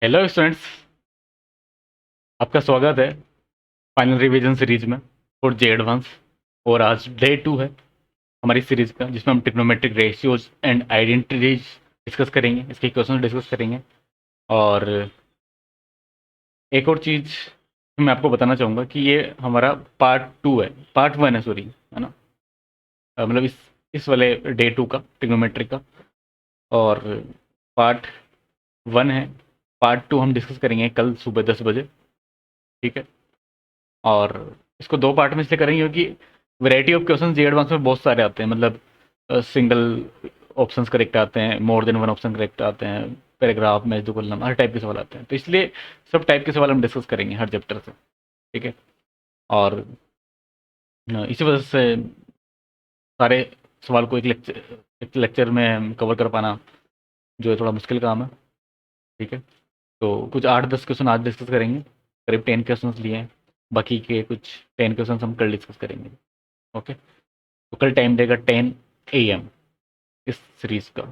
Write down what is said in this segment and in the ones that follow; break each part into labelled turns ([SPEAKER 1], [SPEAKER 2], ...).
[SPEAKER 1] Hello students, आपका स्वागत है फाइनल रिवीजन सीरीज में फॉर जे एडवांस। और आज डे 2 है हमारी सीरीज का, जिसमें हम trigonometric ratios and identities discuss करेंगे, इसके क्वेश्चन डिस्कस करेंगे। और एक और चीज़ मैं आपको बताना चाहूँगा कि ये हमारा पार्ट 2 है, पार्ट 1 है, सॉरी, है ना। मतलब इस वाले डे 2 का ट्रिग्नोमेट्रिक का। और पार्ट 1 है, पार्ट 2 हम डिस्कस करेंगे कल सुबह 10 बजे। ठीक है। और इसको दो पार्ट में इसलिए करेंगे क्योंकि variety of question J advance में बहुत सारे आते हैं। मतलब सिंगल ऑप्शंस करेक्ट आते हैं, more than one option correct आते हैं, पैराग्राफ मैच दो कॉलम, हर टाइप के सवाल आते हैं। तो इसलिए सब टाइप के सवाल हम डिस्कस करेंगे हर चैप्टर से। ठीक है। और इसी वजह से सारे सवाल को एक लेक्चर में कवर कर पाना जो है थोड़ा मुश्किल काम है। ठीक है। तो कुछ 8-10 क्वेश्चन आज डिस्कस करेंगे, करीब 10 क्वेश्चन लिए हैं। बाकी के कुछ 10 क्वेश्चन हम कल डिस्कस करेंगे। ओके। तो कल टाइम देगा 10 AM इस सीरीज का।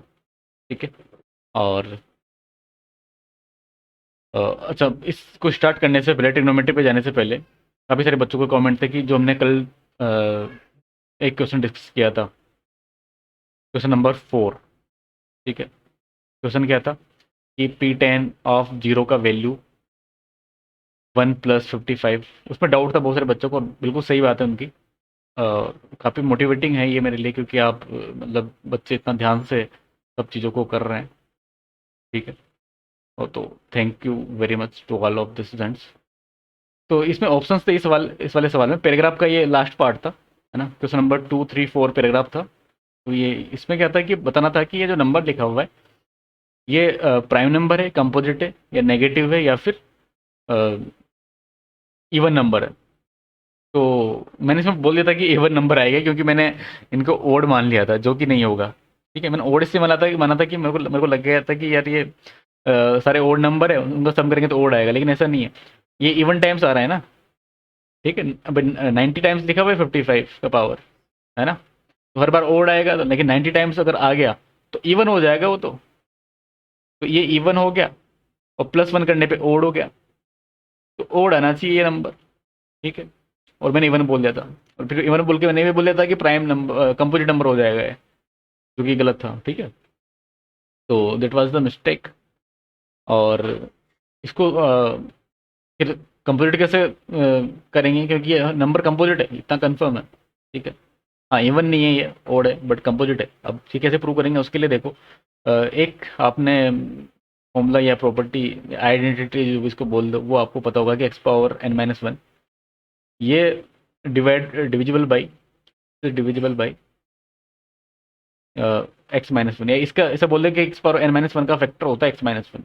[SPEAKER 1] ठीक है। और अच्छा, इसको स्टार्ट करने से पहले, ट्रिग्नोमेट्री पे जाने से पहले, काफ़ी सारे बच्चों के कमेंट थे कि जो हमने कल एक क्वेश्चन डिस्कस किया था, क्वेश्चन नंबर 4। ठीक है। क्वेश्चन क्या था कि P10 ऑफ जीरो का वैल्यू 1+55। उसमें डाउट था बहुत सारे बच्चों को, और बिल्कुल सही बात है उनकी। काफ़ी मोटिवेटिंग है ये मेरे लिए, क्योंकि आप मतलब बच्चे इतना ध्यान से सब चीज़ों को कर रहे हैं। ठीक है। और तो thank you very much to all of the students. तो इसमें ऑप्शंस थे इस वाले सवाल में। पैराग्राफ का ये लास्ट पार्ट था, है ना। क्वेश्चन नंबर 2, 3, 4 पैराग्राफ था। तो ये इसमें क्या था कि बताना था कि ये जो नंबर लिखा हुआ है, ये प्राइम नंबर है, कंपोजिट है, या नेगेटिव है, या फिर इवन नंबर है। तो मैंने इसमें बोल दिया था कि इवन नंबर आएगा, क्योंकि मैंने इनको ओड मान लिया था, जो कि नहीं होगा। ठीक है। मैंने ओड इससे माना था कि मेरे को लग गया था कि यार ये सारे ओड नंबर है, उनका सम करेंगे तो ओड आएगा, लेकिन ऐसा नहीं है। ये इवन टाइम्स आ रहा है ना। ठीक है। अब 90 टाइम्स लिखा हुआ है 55 का पावर, है ना। तो हर बार ओड आएगा तो, लेकिन 90 टाइम्स अगर आ गया तो इवन हो जाएगा वो तो ये इवन हो गया, और +1 करने पे ओड हो गया। तो ओड आना चाहिए ये नंबर। ठीक है। और मैंने इवन बोल दिया था, और फिर इवन बोल के मैंने ये बोल दिया था कि प्राइम नंबर, कंपोजिट नंबर हो जाएगा ये, जो कि गलत था। ठीक है। तो दैट वाज द मिस्टेक। और इसको फिर कंपोजिट कैसे करेंगे, क्योंकि ये नंबर कंपोजिट है, इतना कंफर्म है। ठीक है। हाँ, इवन नहीं है, ये ओड है, बट कंपोजिट है। अब ये कैसे प्रूव करेंगे, उसके लिए देखो, एक आपने फॉर्मूला या प्रॉपर्टी, आइडेंटिटी जो भी इसको बोल दो, वो आपको पता होगा कि x⁻n−1, ये डिविजिबल बाई x-1, या इसका ऐसा बोल दे कि x⁻n−1 का फैक्टर होता है x-1।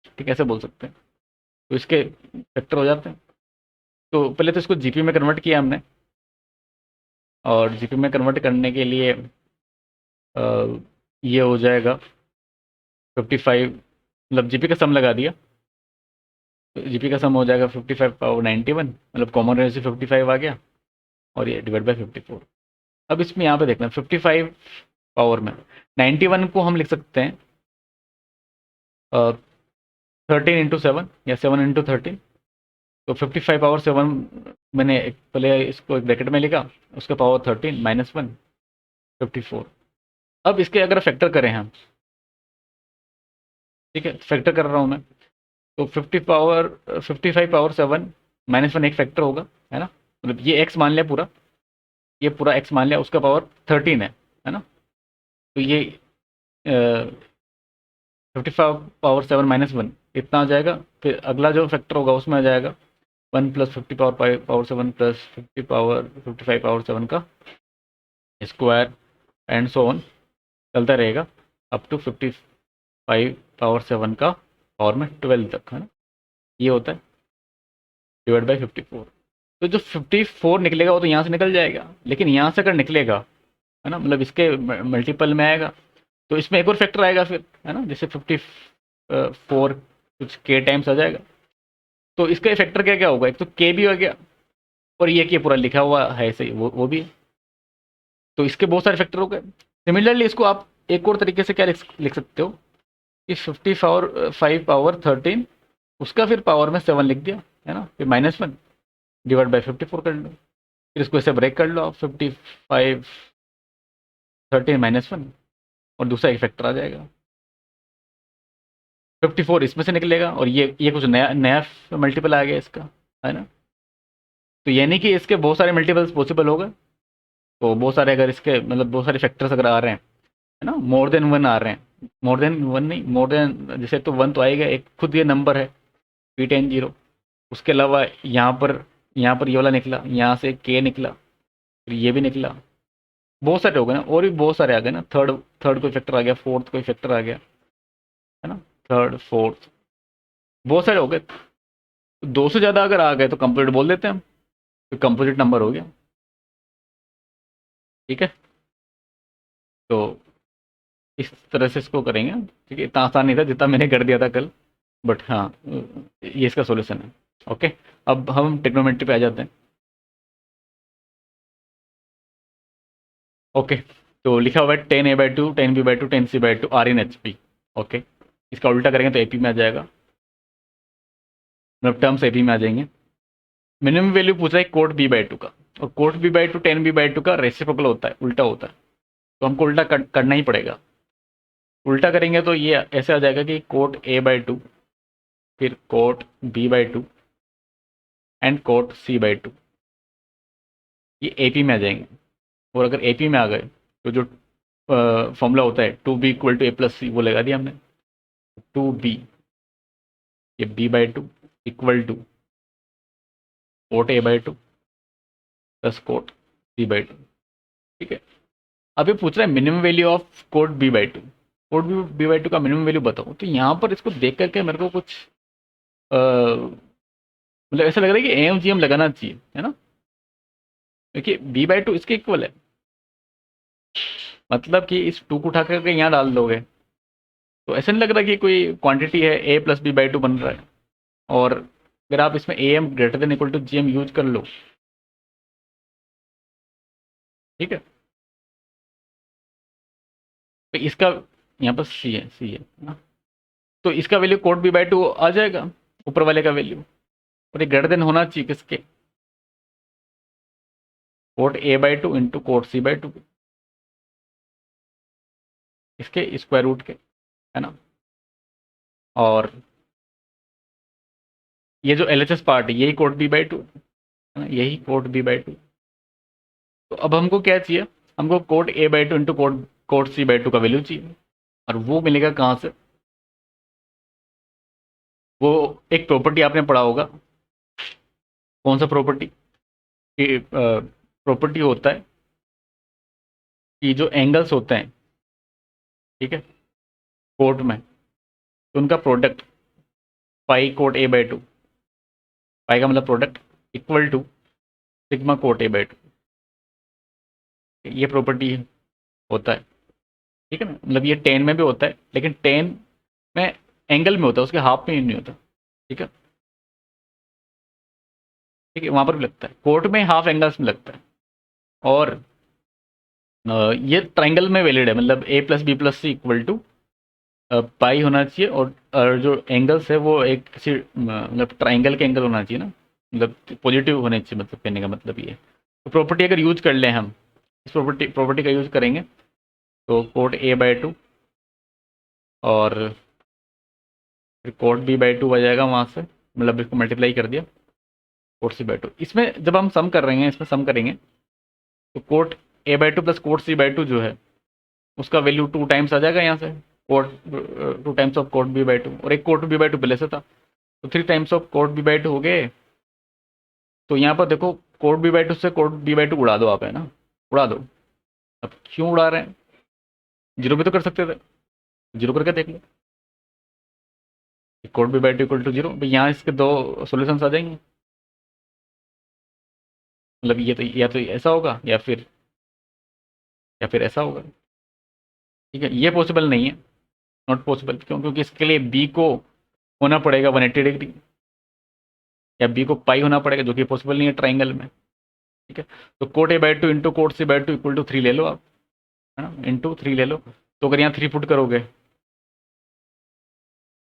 [SPEAKER 1] ठीक है, ऐसे बोल सकते हैं। तो इसके फैक्टर हो जाते हैं। तो पहले तो इसको जीपी में कन्वर्ट किया हमने, और जीपी में कन्वर्ट करने के लिए ये हो जाएगा 55, मतलब जीपी का सम लगा दिया। तो जीपी का सम हो जाएगा 55 पावर 91, मतलब कॉमन रेशियो 55 आ गया, और ये डिवाइड बाई 54। अब इसमें यहाँ पे देखना, 55 पावर में 91 को हम लिख सकते हैं 13 × 7, या 7 × 13। तो 55 पावर 7 मैंने पहले इसको एक ब्रैकेट में लिखा, उसका पावर 13 -1 54। अब इसके अगर फैक्टर करें हम, ठीक है, फैक्टर कर रहा हूँ मैं, तो 55 पावर 7 -1 एक फैक्टर होगा, है ना। मतलब ये एक्स मान लिया पूरा, ये पूरा एक्स मान लिया, उसका पावर 13 है ना। तो ये 55 पावर 7 -1 इतना आ जाएगा। फिर अगला जो फैक्टर होगा उसमें आ जाएगा 1 + 50 पावर 7 + 55 पावर 7 का स्क्वायर, एंड सो ऑन, चलता रहेगा अप टू 55 पावर 7 का पावर में 12 तक, है ना। ये होता है डिवाइड बाई 54। तो जो 54 निकलेगा वो तो यहाँ से निकल जाएगा, लेकिन यहाँ से अगर निकलेगा, है ना, मतलब इसके मल्टीपल में आएगा, तो इसमें एक और फैक्टर आएगा फिर, है ना। जैसे 54 कुछ के टाइम्स आ जाएगा, तो इसका फैक्टर क्या क्या होगा, एक तो के भी हो गया, और ये के पूरा लिखा हुआ है सही, वो भी है। तो इसके बहुत सारे फैक्टर हो गए। सिमिलरली इसको आप एक और तरीके से क्या लिख सकते हो, कि 55 पावर 13 उसका फिर पावर में 7 लिख दिया, है ना, फिर -1 डिवाइड बाई 54 कर लो, फिर इसको ऐसे ब्रेक कर लो आप, 55 13 -1 और दूसरा एक फैक्टर आ जाएगा, 54 इसमें से निकलेगा और ये कुछ नया नया मल्टीपल आ गया इसका, है ना। तो यानी कि इसके बहुत सारे मल्टीपल्स पॉसिबल होगा, तो बहुत सारे अगर इसके मतलब बहुत सारे फैक्टर्स अगर आ रहे हैं, है ना, मोर देन 1 आ रहे हैं, मोर देन 1 नहीं, मोर देन जैसे तो 1 तो आएगा, एक खुद ये नंबर है P10 उसके अलावा यहाँ पर ये वाला निकला, यहाँ से K निकला, फिर ये भी निकला, बहुत सारे हो गए ना, और भी बहुत सारे आ गए ना, थर्ड थर्ड कोई फैक्टर आ गया, फोर्थ कोई फैक्टर आ गया, है ना, थर्ड फोर्थ बहुत सारे हो गए। 2 से ज़्यादा अगर आ गए तो कंपोजिट बोल देते हैं हम, तो कंपोजिट नंबर हो गया, ठीक है। तो इस तरह से इसको करेंगे, ठीक है, इतना आसान नहीं था जितना मैंने कर दिया था कल, बट हाँ ये इसका सॉल्यूशन है। ओके, अब हम ट्रिग्नोमेट्री पे आ जाते हैं। ओके, तो लिखा हुआ है 10a/2 10b/2 10c/2 R/HP। Okay, इसका उल्टा करेंगे तो एपी में आ जाएगा, मतलब टर्म्स एपी में आ जाएंगे। मिनिमम वैल्यू पूछ रहा है कोट b/2 का, और कोट b/2 10b/2 का रेसिप्रोकल होता है, उल्टा होता है, तो हमको उल्टा करना ही पड़ेगा। उल्टा करेंगे तो ये ऐसे आ जाएगा कि कोट a/2 फिर coat b/2 and quote c/2, ये एपी में आ जाएंगे। और अगर एपी में आ गए तो जो फॉर्मूला होता है 2b = a+c वो लगा दिया हमने, 2b ये b/2 equal to cot a/2 plus cot c/2, ठीक है। अब ये पूछ रहा है minimum value of cot b/2, cot b/2 का मिनिमम वैल्यू बताओ। तो यहाँ पर इसको देख करके मेरे को कुछ मतलब ऐसा लग रहा है कि AMGM लगाना चाहिए, है ना, क्योंकि b/2 इसके इक्वल है, मतलब कि इस 2 को उठा करके यहाँ डाल दोगे तो ऐसा नहीं लग रहा कि कोई क्वांटिटी है a+b/2 बन रहा है। और अगर आप इसमें AM > GM यूज कर लो, ठीक है, तो इसका यहाँ पर सी है ना? तो इसका वैल्यू कोट b/2 आ जाएगा, ऊपर वाले का वैल्यू, और ये ग्रेटर देन होना चाहिए किसके, coat a/2 into cot c/2 इसके स्क्वायर रूट के, है ना। और ये जो LHS पार्ट है यही कोट b/2 है ना, यही कोट b/2। तो अब हमको क्या चाहिए, हमको coat a/2 into cot c/2 का वैल्यू चाहिए, और वो मिलेगा कहाँ से, वो एक प्रॉपर्टी आपने पढ़ा होगा, कौन सा प्रॉपर्टी, प्रॉपर्टी होता है कि जो एंगल्स होते हैं, ठीक है, कोट में, तो उनका प्रोडक्ट पाई कोट a/2, पाई का मतलब product, equal to sigma cot a/2, ये प्रॉपर्टी होता है, ठीक है ना। मतलब ये 10 में भी होता है, लेकिन 10 में एंगल में होता है, उसके हाफ में नहीं होता, ठीक है, ठीक है, वहाँ पर भी लगता है, कोट में हाफ एंगल्स में लगता है। और ये ट्राइंगल में वैलिड है, मतलब a+b+c = पाई होना चाहिए, और जो एंगल्स है वो एक किसी मतलब ट्राइंगल के एंगल होना चाहिए ना, मतलब पॉजिटिव होने चाहिए, मतलब कहने का मतलब ये। तो प्रॉपर्टी अगर यूज कर लें हम, इस प्रॉपर्टी का यूज करेंगे तो कोट a/2 और फिर कोट b/2 आ जाएगा वहाँ से, मतलब इसको मल्टीप्लाई कर दिया कोट c/2। इसमें जब हम सम कर रहे हैं, इसमें सम करेंगे तो cot a/2 plus cot c/2 जो है उसका वैल्यू 2 टाइम्स आ जाएगा यहाँ से, coat 2 times of cot b/2, और एक कोट b/2 पहले से था, तो 3 टाइम्स ऑफ कोट b/2 हो गए। तो यहाँ पर देखो कोट b/2 से कोट b/2 उड़ा दो आप, है ना, उड़ा दो। अब क्यों उड़ा रहे हैं, जीरो भी तो कर सकते थे, जीरो करके देख लो, cot b/2 equal to zero, यहाँ इसके दो सॉल्यूशंस आ जाएंगे, मतलब ये तो या तो ऐसा होगा या फिर ऐसा होगा, ठीक है। ये पॉसिबल नहीं है, नॉट पॉसिबल, क्यों, क्योंकि इसके लिए बी को होना पड़ेगा 180 डिग्री, या बी को पाई होना पड़ेगा, जो कि पॉसिबल नहीं है ट्राइंगल में, ठीक है। तो cot a/2 into cot c/2 equal to 3 ले लो आप, है ना, इंटू 3 ले लो। तो अगर यहाँ 3 पुट करोगे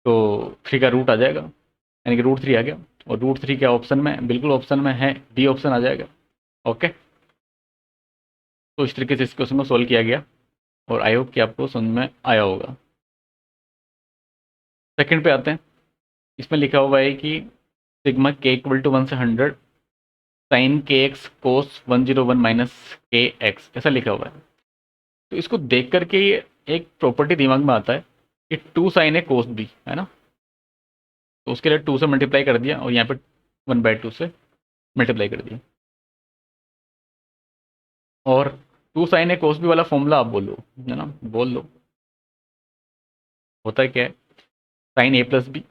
[SPEAKER 1] तो 3 का रूट आ जाएगा, यानी कि रूट 3 आ गया। और रूट 3 क्या ऑप्शन में, बिल्कुल ऑप्शन में है, डी ऑप्शन आ जाएगा। ओके, तो इस तरीके से इस क्वेश्चन को सोल्व किया गया और आई होप कि आपको समझ में आया होगा। सेकंड पे आते हैं। इसमें लिखा हुआ है कि सिग्मा के इक्वल टू 1 से 100 साइन के एक्स कोस 101 माइनस के एक्स, ऐसा लिखा हुआ है। तो इसको देख करके ये एक प्रॉपर्टी दिमाग में आता है कि 2 साइन है कोस बी, है ना। तो उसके लिए 2 से मल्टीप्लाई कर दिया और यहाँ पे 1/2 से मल्टीप्लाई कर दिया। और 2 साइन है कोस बी वाला फॉर्मूला आप बोलो, है ना, बोल लो। होता है क्या है, साइन ए प्लस बी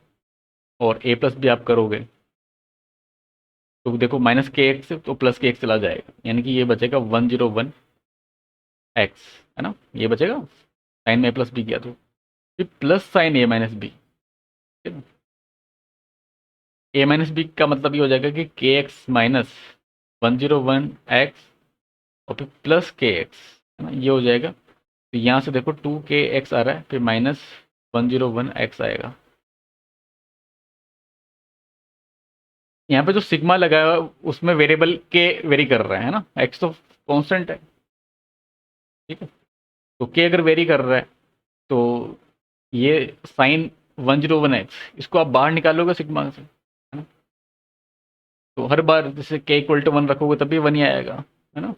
[SPEAKER 1] और ए प्लस बी आप करोगे तो देखो माइनस के एक्स तो प्लस के एक्स चला जाएगा, यानी कि ये बचेगा 101 एक्स, है ना, ये बचेगा। साइन में ए प्लस बी किया तो फिर प्लस साइन ए माइनस बी। ए माइनस बी का मतलब ये हो जाएगा कि के एक्स माइनस 101 एक्स और फिर प्लस के एक्स, है ना, ये हो जाएगा। तो यहाँ से देखो 2 के एक्स आ रहा है, फिर माइनस 101 एक्स आएगा। यहाँ पे जो सिग्मा लगा है उसमें वेरिएबल के वेरी कर रहा है ना, एक्स तो कांस्टेंट है, ठीक है। तो के अगर वेरी कर रहा है तो ये साइन 101 एक्स इसको आप बाहर निकालोगे सिग्मा से, है ना। तो हर बार जैसे के इक्वल टू 1 रखोगे तब भी 1 ही आएगा, है ना।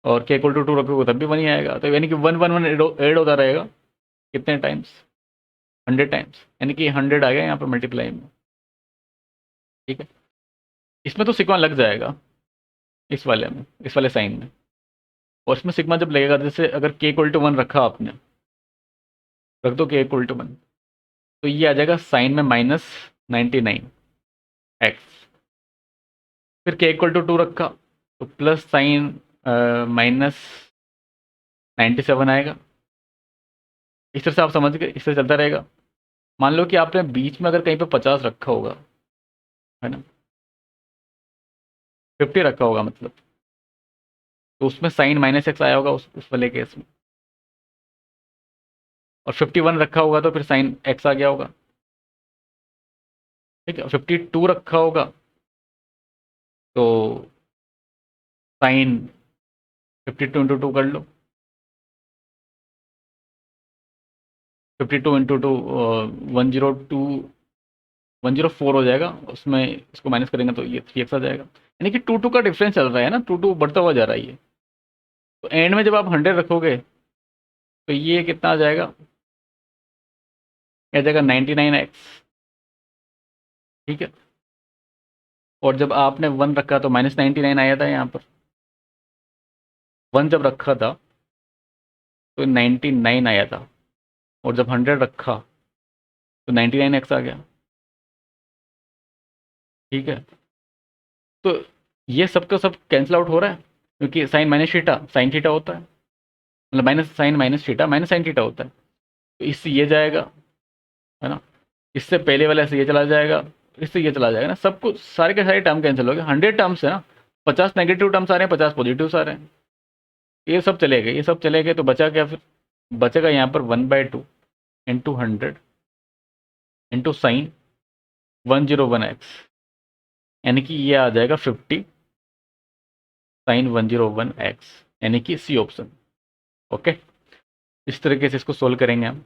[SPEAKER 1] और के इक्वल टू 2 रखोगे तब भी 1 ही आएगा। तो यानी कि 1 1 1 ऐड होता रहेगा कितने टाइम्स, 100 टाइम्स, यानी कि 100 आ गया यहाँ पर मल्टीप्लाई में, ठीक है। इसमें तो सिग्मा लग जाएगा, इस वाले में, इस वाले साइन में। और इसमें सिग्मा जब लगेगा, जैसे अगर के इक्वल टू 1 रखा आपने, रख दो के इक्वल टू 1, तो ये आ जाएगा साइन में माइनस 99 एक्स। फिर के इक्वल टू 2 रखा तो प्लस साइन माइनस 97 आएगा। इस तरह से आप समझ गए, इस तरह चलता रहेगा। मान लो कि आपने बीच में अगर कहीं पे 50 रखा होगा, है ना, 50 रखा होगा मतलब, तो उसमें साइन माइनस एक्स आया होगा उस वाले केस में। और 51 रखा होगा तो फिर साइन एक्स आ गया होगा, ठीक है। 52 रखा होगा तो साइन 52 × 2 कर लो, 52 × 2 102 104 हो जाएगा। उसमें इसको माइनस करेंगे तो ये 3x आ जाएगा, यानी कि 2 का डिफरेंस चल रहा है ना, 2 बढ़ता हुआ जा रहा है ये। तो एंड में जब आप 100 रखोगे तो ये कितना आ जाएगा, आ जाएगा 99x, ठीक है। और जब आपने 1 रखा तो -99 आया था यहाँ पर। 1 जब रखा था तो 99 आया था, और जब 100 रखा तो 99x आ गया, ठीक है। तो ये सब का सब कैंसिल आउट हो रहा है, क्योंकि sine minus theta sine theta होता है, मतलब minus sine minus theta minus sine theta होता है। तो इससे ये जाएगा, है ना, इससे पहले वाला से ये चला जाएगा, इससे ये चला जाएगा ना, सब कुछ सारे के सारे टर्म कैंसिल हो गए। 100 टर्म्स है ना, 50 नेगेटिव टर्म्स आ रहे हैं, 50 पॉजिटिव आ रहे हैं, ये सब चले गए, ये सब चले गए। तो बचा क्या फिर, बचेगा यहाँ पर 1/2 इंटू 100 इंटू साइन 101x, यानी कि ये आ जाएगा 50 साइन 101x, यानी कि सी ऑप्शन। ओके, इस तरीके से इसको सोल्व करेंगे हम,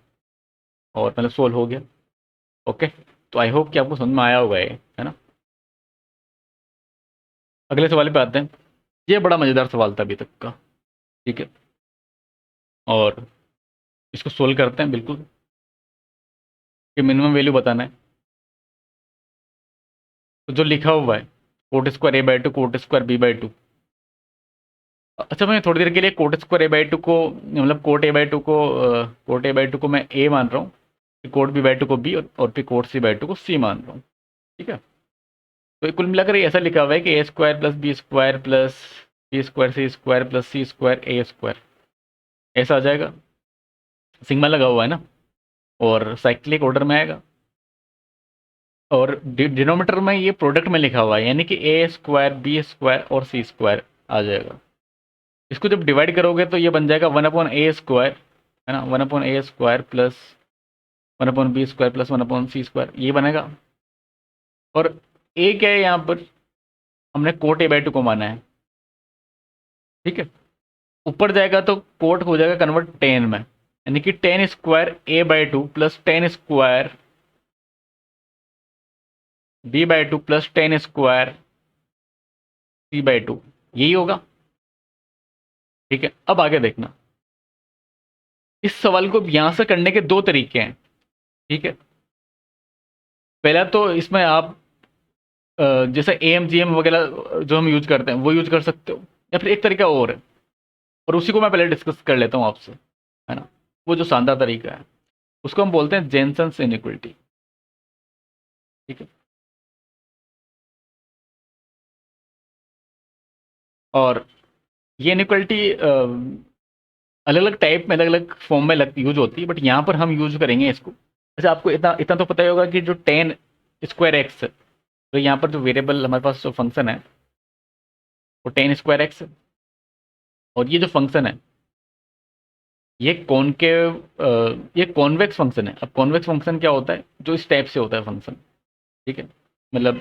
[SPEAKER 1] और मतलब सोल्व हो गया। ओके, तो आई होप कि आपको समझ में आया होगा ये, है ना। अगले सवाल पे आते हैं। ये बड़ा मज़ेदार सवाल था अभी तक का, ठीक है। और इसको सोल्व करते हैं बिल्कुल, कि मिनिमम वैल्यू बताना है। तो जो लिखा हुआ है coat square A/2 coat square B/2। अच्छा, मैं थोड़ी देर के लिए कोट स्क्वायर A/2 को, मतलब कोट A/2 को मैं ए मान रहा हूँ, कोट B/2 को बी, और फिर कोट C/2 को सी मान रहा हूँ, ठीक है। तो कुल मिलाकर ये ऐसा लिखा हुआ है कि A square plus B square plus B square C square plus C square A square, ऐसा आ जाएगा। सिग्मा लगा हुआ है ना, और साइक्लिक ऑर्डर में आएगा। और डिनोमीटर में ये प्रोडक्ट में लिखा हुआ है, यानी कि ए स्क्वायर बी स्क्वायर और सी स्क्वायर आ जाएगा। इसको जब डिवाइड करोगे तो ये बन जाएगा 1/a स्क्वायर, है ना, 1/a square plus 1/b² plus 1/c², ये बनेगा। और ए क्या है यहाँ पर, हमने कोट a/2 को माना है, ठीक है। ऊपर जाएगा तो कोट हो जाएगा कन्वर्ट टेन में, यानी कि ten square a/2 plus tan square b/2 plus tan square c/2, यही होगा, ठीक है। अब आगे देखना, इस सवाल को यहां से करने के दो तरीके हैं, ठीक है। पहला तो इसमें आप जैसे AMGM वगैरह जो हम यूज करते हैं वो यूज कर सकते हो, या फिर एक तरीका और है, और उसी को मैं पहले डिस्कस कर लेता हूँ आपसे, है ना। वो जो शानदार तरीका है उसको हम बोलते हैं जेनसन्स इनइक्वलिटी, ठीक है। और ये इनइक्वलिटी अलग अलग टाइप में, अलग अलग फॉर्म में यूज होती है, बट यहाँ पर हम यूज करेंगे इसको। अच्छा, आपको इतना इतना तो पता ही होगा कि जो टेन स्क्वायर एक्स है, तो यहाँ पर जो वेरिएबल हमारे पास जो फंक्शन है वो टेन स्क्वायर एक्स है, और ये जो फंक्शन है ये कॉनकेव, ये कॉन्वेक्स फंक्शन है। अब कॉन्वेक्स फंक्शन क्या होता है, जो इस टाइप से होता है फंक्शन, ठीक है, मतलब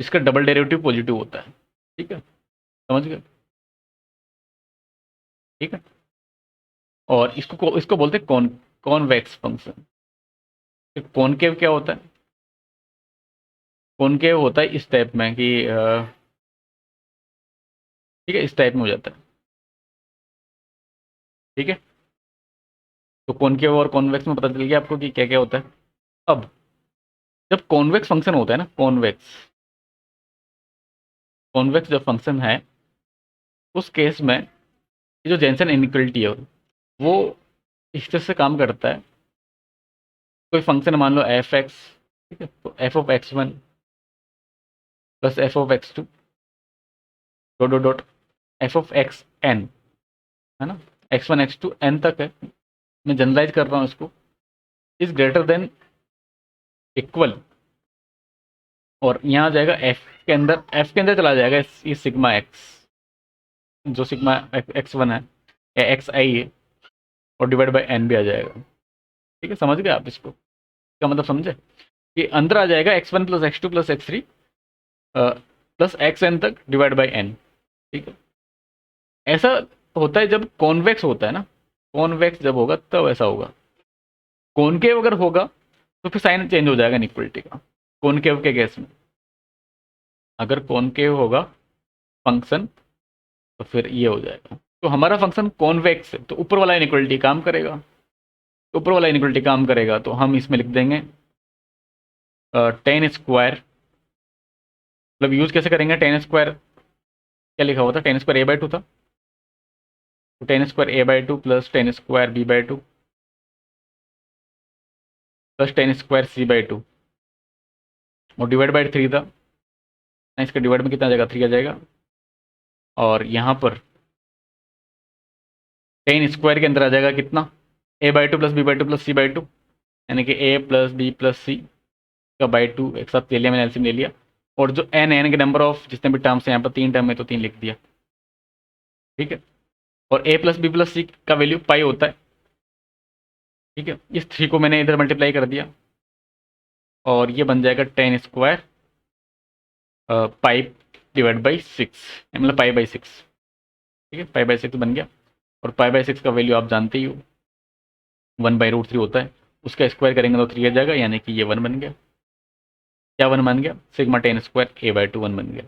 [SPEAKER 1] इसका डबल डेरिवेटिव पॉजिटिव होता है, ठीक है, समझ गए, ठीक है। और इसको बोलते हैं कॉन्वेक्स फंक्शन। कॉनकेव क्या होता है, कॉनकेव होता है इस टाइप में कि ठीक है, इस टाइप में हो जाता है, ठीक है। तो कॉनकेव और कॉन्वेक्स में पता चल गया आपको कि क्या क्या होता है। अब जब कॉन्वेक्स फंक्शन होता है ना, कॉन्वेक्स कॉन्वेक्स जब फंक्शन है, उस केस में ये जो जेनसन इनइक्वलिटी है वो इस तरह से काम करता है। कोई फंक्शन मान लो एफ एक्स, ठीक है, तो f(x1) plus f(x2) dot dot dot f(xn), है ना, x1 x2 n तक है, मैं जनरलाइज कर रहा हूँ इसको, इज ग्रेटर देन इक्वल, और यहाँ आ जाएगा f के अंदर चला जाएगा ये सिग्मा एक्स, जो सिग्मा x1 है या xi है, और डिवाइड बाई n भी आ जाएगा, ठीक है। समझ गए आप इसको, इसका मतलब समझे कि अंदर आ जाएगा x1 plus x2 plus x3 plus xn तक डिवाइड बाई n, ठीक है। ऐसा होता है जब कॉन्वेक्स होता है ना, कॉन्वेक्स जब होगा तब ऐसा होगा। कॉनकेव अगर होगा तो फिर साइन चेंज हो जाएगा इनइक्वलिटी का, कॉनकेव के केस में। अगर कॉनकेव होगा फंक्शन तो फिर ये हो जाएगा। तो हमारा फंक्शन कॉन्वेक्स है तो ऊपर वाला इनइक्वलिटी काम करेगा, तो ऊपर वाला इनइक्वलिटी काम करेगा तो हम इसमें लिख देंगे टेन स्क्वायर, मतलब यूज कैसे करेंगे, टेन स्क्वायर क्या लिखा हुआ था, टेन स्क्वायर a/2 था, तो ten square a/2 plus tan square b/2 plus tan square c/2, और डिवाइड बाई 3 था, इसका डिवाइड में कितना आ जाएगा, 3 आ जाएगा। और यहाँ पर टेन स्क्वायर के अंदर आ जाएगा कितना, a/2 plus b/2 plus c/2, यानी कि a प्लस बी प्लस सी का बाई 2 एक साथ ले लिया, मैंने एलसीएम ले लिया, और जो n के नंबर ऑफ जितने भी टर्म्स हैं यहाँ पर 3 टर्म है तो 3 लिख दिया, ठीक है। और a प्लस बी प्लस सी का वैल्यू पाई होता है, ठीक है। इस 3 को मैंने इधर मल्टीप्लाई कर दिया, और ये बन जाएगा ten square pi divide by 6, मतलब पाई/6, ठीक है, पाई/6 बन गया। और पाई/6 का वैल्यू आप जानते ही हो 1/√3 होता है, उसका स्क्वायर करेंगे तो 3 आ जाएगा, यानी कि ये 1 बन गया। क्या 1 बन गया, सिग्मा टेन स्क्वायर a/2 1 बन गया,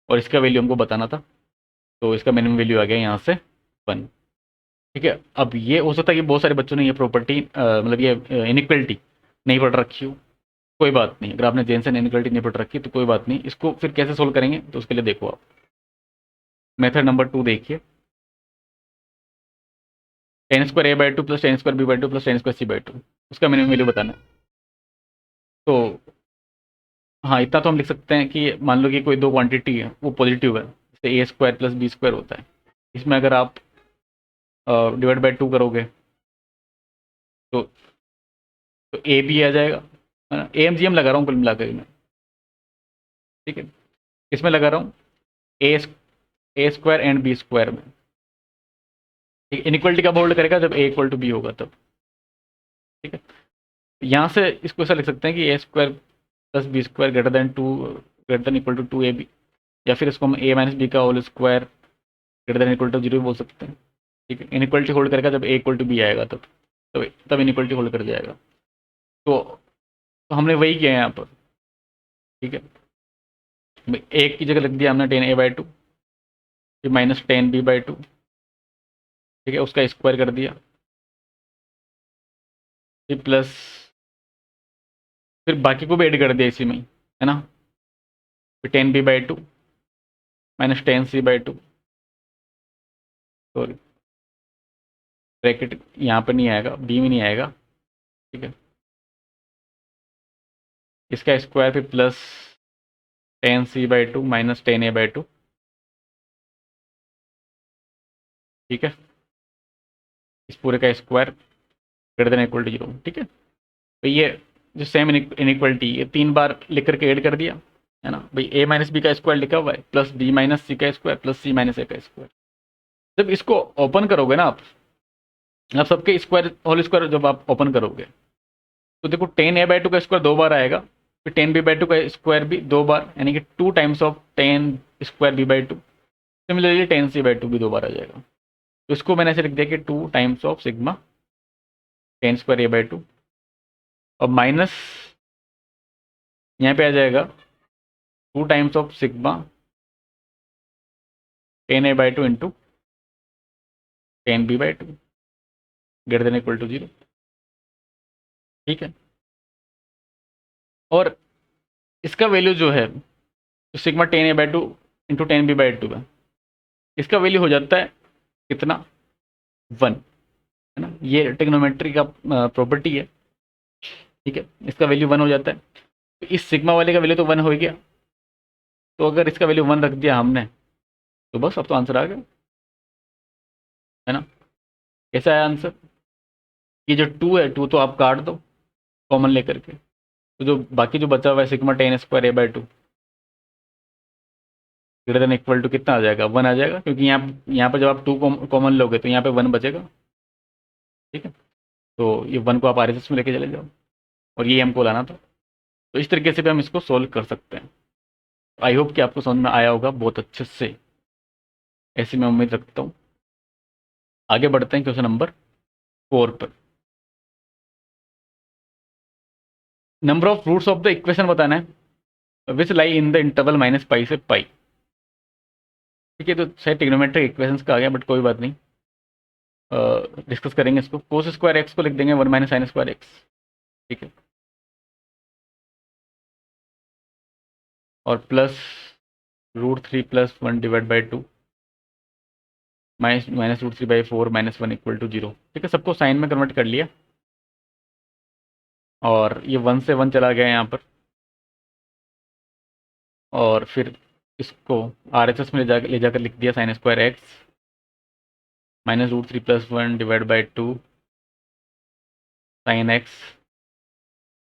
[SPEAKER 1] और इसका वैल्यू हमको बताना था, तो इसका मिनिमम वैल्यू आ गया यहाँ से 1, ठीक है। अब ये हो सकता है कि बहुत सारे बच्चों ने ये प्रॉपर्टी मतलब ये इनइक्वलिटी नहीं पढ़ रखी हो, कोई बात नहीं, अगर आपने जेनसन इनइक्वलिटी नहीं पढ़ रखी तो कोई बात नहीं, इसको फिर कैसे सोल्व करेंगे तो उसके लिए देखो आप मेथड नंबर 2 देखिए, ten square a/2 plus tan square b/2 plus tan square c/2, उसका मिनिमम वैल्यू बताना है। तो हाँ, इतना तो हम लिख सकते हैं कि मान लो कि कोई दो क्वांटिटी है वो पॉजिटिव है, जैसे a² प्लस b² होता है, इसमें अगर आप डिवाइड बाई 2 करोगे तो ए भी आ जाएगा, है ना। AMGM लगा रहा हूँ कुल मिलाकर मैं, ठीक है, इसमें लगा रहा हूँ a² एंड b² में, ठीक है। इनइक्वलिटी कब होल्ड करेगा, जब a = b होगा तब, ठीक है, यहाँ से इसको ऐसा लिख सकते हैं कि A square plus B square greater than to, greater than equal to 2ab, या फिर इसको हम a माइनस बी का whole square greater than equal to 0 बोल सकते हैं। ठीक है, इनइक्वलिटी होल्ड करेगा जब a इक्वल टू बी आएगा, तब इनइक्वलिटी होल्ड कर जाएगा। तो हमने वही किया है यहाँ पर। ठीक है, एक की जगह लिख दिया हमने 10a/2, फिर माइनस 10b/2, ठीक है, उसका स्क्वायर कर दिया, फिर प्लस, फिर बाकी को भी ऐड कर दिया इसी में ही, है ना। फिर 10b/2 minus 10c/2, sorry bracket यहाँ पर नहीं आएगा, बी में नहीं आएगा। ठीक है, इसका स्क्वायर फिर प्लस 10c/2 माइनस 10a/2। ठीक है, इस पूरे का square greater than equal to 0। ठीक है, तो ये जो सेम इनइक्वलिटी ये 3 बार लिख करके ऐड कर दिया, है ना भाई। a माइनस बी का स्क्वायर लिखा हुआ है प्लस b माइनस सी का स्क्वायर प्लस c माइनस ए का स्क्वायर। जब इसको ओपन करोगे ना आप सबके स्क्वायर होल स्क्वायर जब आप ओपन करोगे तो देखो 10a/2 का स्क्वायर 2 बार आएगा, फिर 10b/2 का स्क्वायर भी 2 बार, यानी कि 2 times of 10 square b/2। Similarly 10c/2 भी 2 बार आ जाएगा। तो इसको मैंने ऐसे लिख दिया कि 2 times of sigma 10 square a/2, और माइनस यहाँ पे आ जाएगा 2 times of sigma 10a/2 into 10b/2 greater than equal to 0। ठीक है, और इसका वैल्यू जो है तो सिग्मा 10a/2 इंटू 10b/2 है, इसका वैल्यू हो जाता है कितना, 1, है ना। ये टेक्नोमेट्री का प्रॉपर्टी है। ठीक है, इसका वैल्यू 1 हो जाता है, तो इस सिग्मा वाले का वैल्यू तो 1 हो गया। तो अगर इसका वैल्यू 1 रख दिया हमने तो बस अब तो आंसर आ गया, है ना। कैसा है आंसर, ये जो 2 है 2 तो आप काट दो कॉमन लेकर के, तो जो बाकी जो बचा हुआ है sigma 10 square a/2 greater than equal to कितना आ जाएगा, 1 आ जाएगा, क्योंकि यहाँ पर जब आप 2 कॉमन लोगे तो यहाँ पे 1 बचेगा। ठीक है, तो ये 1 को आप RHS में लेके चले जाओ, और ये हमको लाना था। तो इस तरीके से भी हम इसको सोल्व कर सकते हैं। आई होप कि आपको समझ में आया होगा बहुत अच्छे से, ऐसी मैं उम्मीद रखता हूँ। आगे बढ़ते हैं क्वेश्चन नंबर 4 पर। Number of roots of the equation बताना है विच लाई इन द इंटरवल -π से π। ठीक है, तो शायद ट्रिग्नोमेट्रिक इक्वेशंस का आ गया, बट कोई बात नहीं, डिस्कस करेंगे इसको। कोस स्क्वायर एक्स को लिख देंगे 1 माइनस साइन स्क्वायर एक्स। ठीक है, और plus √3 + 1 divide by 2 minus √3/4 -1 equal to 0। ठीक है, सबको साइन में कन्वर्ट कर लिया, और ये 1 से 1 चला गया यहाँ पर, और फिर इसको RHS में ले जाकर लिख दिया sine square x minus √3 + 1 divide by 2 sine x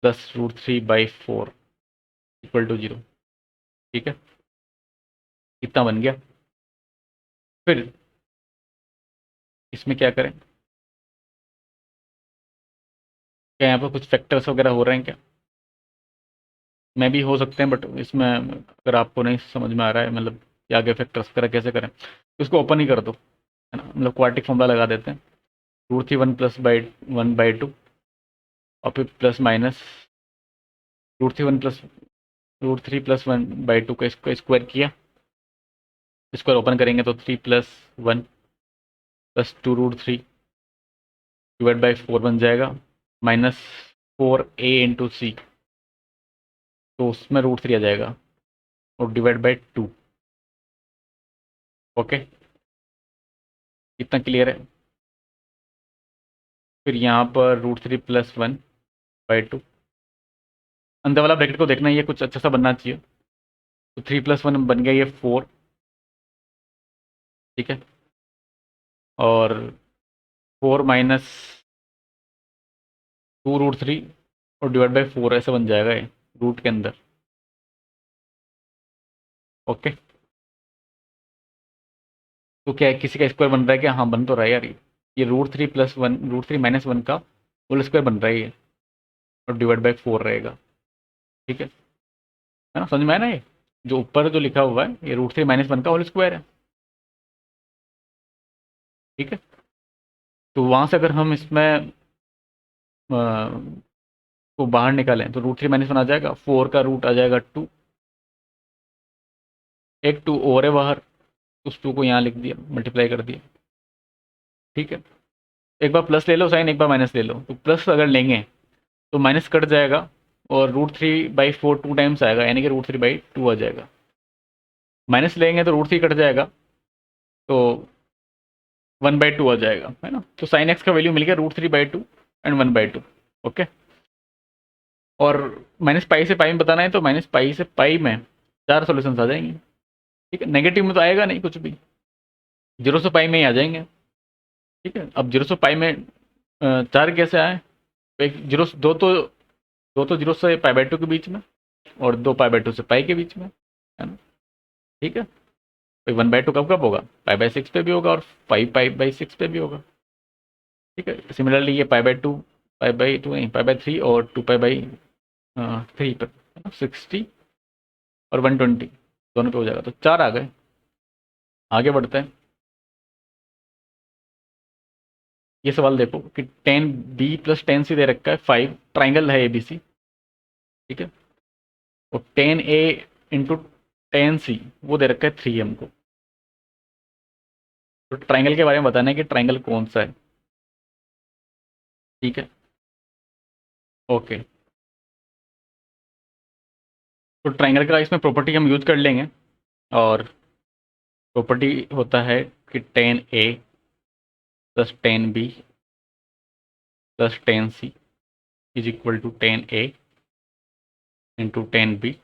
[SPEAKER 1] plus √3/4 equal to 0। ठीक है, कितना बन गया। फिर इसमें क्या करें, क्या यहाँ पर कुछ फैक्टर्स वगैरह हो रहे हैं क्या, मैं भी हो सकते हैं, बट इसमें अगर आपको नहीं समझ में आ रहा है मतलब कि आगे फैक्टर्स वगैरह कैसे करें, तो इसको ओपन ही कर दो, है ना। मतलब क्वाड्रेटिक फॉर्मूला लगा देते हैं, √3 + 1/2 और फिर प्लस माइनस √3 + 1/2 का इसको स्क्वायर किया, स्क्वायर ओपन करेंगे तो 3 + 1 + 2√3 डिवाइड बाई 4 बन जाएगा, -4a इंटू सी, तो उसमें √3 आ जाएगा, और डिवाइड बाई 2। ओके, इतना क्लियर है। फिर यहाँ पर √3 + 1/2, अंदर वाला ब्रैकेट को देखना, ये कुछ अच्छा सा बनना चाहिए। तो 3 + 1 बन गया ये 4। ठीक है, और 4 माइनस 2√3 और डिवाइड बाई 4 ऐसे बन जाएगा ये रूट के अंदर। ओके, तो क्या है, किसी का स्क्वायर बन रहा है क्या, हाँ बन तो रहा है यार। ये √3 + 1 √3 - 1 का होल स्क्वायर बन रहा है ये, और डिवाइड बाई 4 रहेगा। ठीक है ना, समझ में आया ना? ये जो ऊपर जो लिखा हुआ है ये √3 - 1 का होल स्क्वायर है। ठीक है, तो वहां से अगर हम इसमें को बाहर निकालें तो √3 - 1 आ जाएगा, 4 का रूट आ जाएगा 2, एक 2 और है बाहर, उस 2 को यहाँ लिख दिया, मल्टीप्लाई कर दिया। ठीक है, एक बार प्लस ले लो साइन, एक बार माइनस ले लो, तो प्लस अगर लेंगे तो माइनस कट जाएगा, और √3/4 टू टाइम्स आएगा, यानी कि √3/2 आ जाएगा। माइनस लेंगे तो √3 कट जाएगा, तो 1/2 आ जाएगा, है ना? तो साइन एक्स का वैल्यू मिल गया √3/2 एंड 1/2। ओके, और माइनस पाई से पाई में बताना है तो माइनस पाई से पाई में 4 सोल्यूशन आ जाएंगे। ठीक है, नेगेटिव में तो आएगा नहीं कुछ भी, 0 से पाई में ही आ जाएंगे। ठीक है, अब 0 से पाई में 4 कैसे आए? तो एक जीरो, दो तो 0 से π/2 के बीच में, और 2 π/2 से पाई के बीच में, है ना? ठीक है, तो 1/2 कब कब होगा? π/6 पे भी होगा, और 5π/6 पे भी होगा। ठीक है, सिमिलरली ये π/2, π/2 नहीं, π/3 और 2π/3 पर 60 और 120 दोनों पे हो जाएगा, तो 4 आ गए। आगे बढ़ते हैं। ये सवाल देखो कि 10b + 10c दे रखा है, 5 ट्राइंगल है ABC। ठीक है, और 10a इंटू 10c वो दे रखा है 3 हमको। तो ट्राइंगल के बारे में बताना है कि ट्राइंगल कौन सा है। ठीक है, ओके, तो ट्राइंगल का इसमें प्रॉपर्टी हम यूज कर लेंगे, और प्रॉपर्टी होता है कि 10a + 10b + 10c is equal to 10a into 10b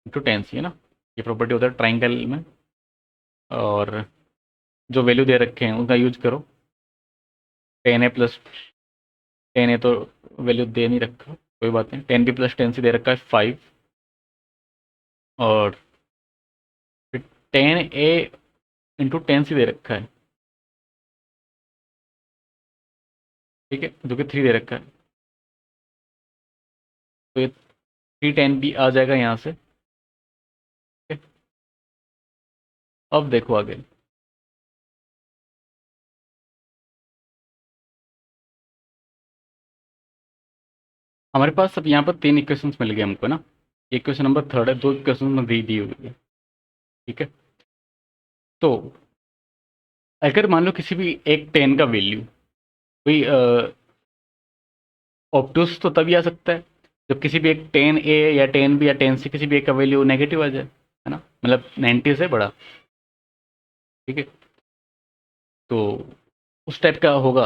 [SPEAKER 1] into 10c, है ना? ये प्रॉपर्टी होता है ट्राइंगल में, और जो वैल्यू दे रखे हैं उनका यूज करो। 10a + 10a तो वैल्यू दे नहीं रखा, कोई बात नहीं। 10b + 10c दे रखा है 5, और फिर 10a इंटू 10c दे रखा है। ठीक है, जो कि 3 दे रखा है, तो ये 310b आ जाएगा यहाँ से। ठीक है? अब देखो आगे। हमारे पास अब यहाँ पर 3 इक्वेशंस मिल गए हमको ना। इक्वेशन नंबर 3 है, 2 इक्वेशन में दी हुई है। ठीक है, तो अगर मान लो किसी भी एक 10 का वैल्यू, कोई ऑब्टूस तो तभी आ सकता है जब किसी भी एक 10a या 10b या 10c किसी भी एक का वैल्यू नेगेटिव आ जाए, है ना? मतलब 90 से बड़ा। ठीक है, तो उस टाइप का होगा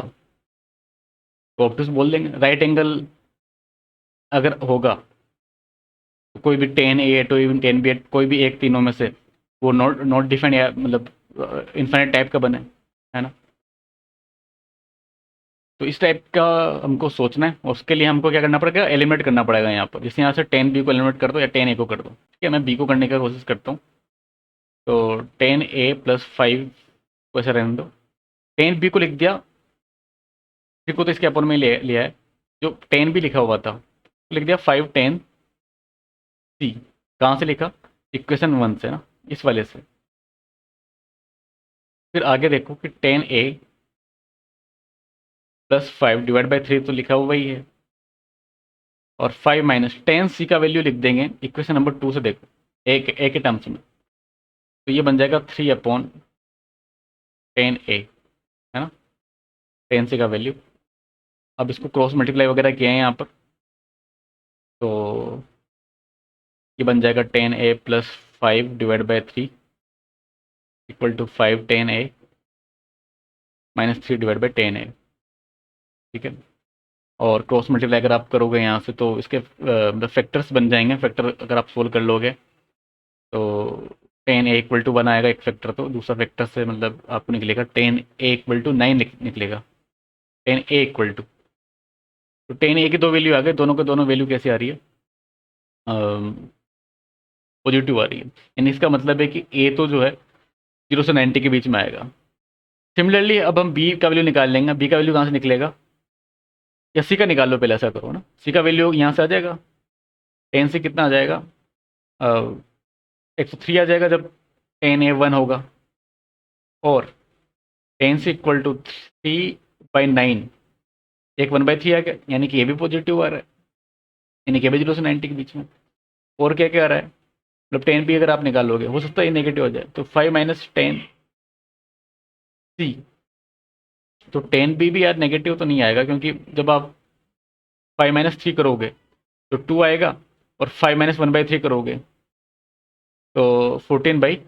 [SPEAKER 1] तो ऑब्टूस बोल देंगे। राइट एंगल अगर होगा तो कोई भी 10a तो इवन 10b, कोई भी एक तीनों में से वो नॉट नॉट डिफाइंड, या मतलब इन्फाइनाइट टाइप का बने, है ना? तो इस टाइप का हमको सोचना है, और उसके लिए हमको क्या करना पड़ेगा? एलिमिनेट करना पड़ेगा यहाँ पर। जैसे यहाँ से 10b को एलिमिनेट कर दो या 10a को कर दो। ठीक है, मैं b को करने की कोशिश करता हूँ। तो 10a + 5 को ऐसे रहने दो, 10b को लिख दिया, 3 को तो इसके अपन में ही लिया है, जो 10b लिखा हुआ था तो लिख दिया 510c। कहाँ से लिखा? इक्वेशन 1 से ना, इस वाले से। फिर आगे देखो कि 10a + 5 डिवाइड बाई 3 तो लिखा हुआ ही है, और 5 - 10c का वैल्यू लिख देंगे इक्वेशन नंबर 2 से। देखो ए के टर्म्स में, तो ये बन जाएगा 3/10a, है ना? 10c का वैल्यू। अब इसको क्रॉस मल्टीप्लाई वगैरह किए हैं यहाँ पर, तो ये बन जाएगा 10a + 5 divide by 3 equal to 510a - 3 divide by 10a। ठीक है, और क्रॉस मल्टीप्लाई अगर आप करोगे यहाँ से तो इसके मतलब फैक्टर्स बन जाएंगे। फैक्टर अगर आप सोल्व कर लोगे तो 10a = 1 आएगा एक फैक्टर, तो दूसरा फैक्टर से मतलब आपको निकलेगा 10a = 9 निकलेगा। 10a = तो 10a की दो वैल्यू आ गई, दोनों के दोनों वैल्यू कैसे आ रही है? पॉजिटिव आ रही है, यानी इसका मतलब है कि a तो जो है 0 से 90 के बीच में आएगा। सिमिलरली अब हम b का वैल्यू निकाल लेंगे। b का वैल्यू कहाँ से निकलेगा? या सी का निकाल लो, पहले ऐसा करो ना, सी का वैल्यू यहाँ से आ जाएगा, टेन से कितना आ जाएगा, 103 आ जाएगा जब टेन ए 1 होगा, और टेन से इक्वल टू 3/9, एक 1/3 आ गया, यानी कि ये भी पॉजिटिव आ रहा है, यानी कि ये भी 0 से 90 के बीच में। और क्या क्या आ रहा है, मतलब 10 भी अगर आप निकालोगे हो सकता है ये नेगेटिव हो जाए, तो 5 माइनस 10 सी, तो 10 भी यार नेगेटिव तो नहीं आएगा, क्योंकि जब आप 5 माइनस 3 करोगे तो 2 आएगा, और 5 माइनस 1/3 करोगे तो 14/3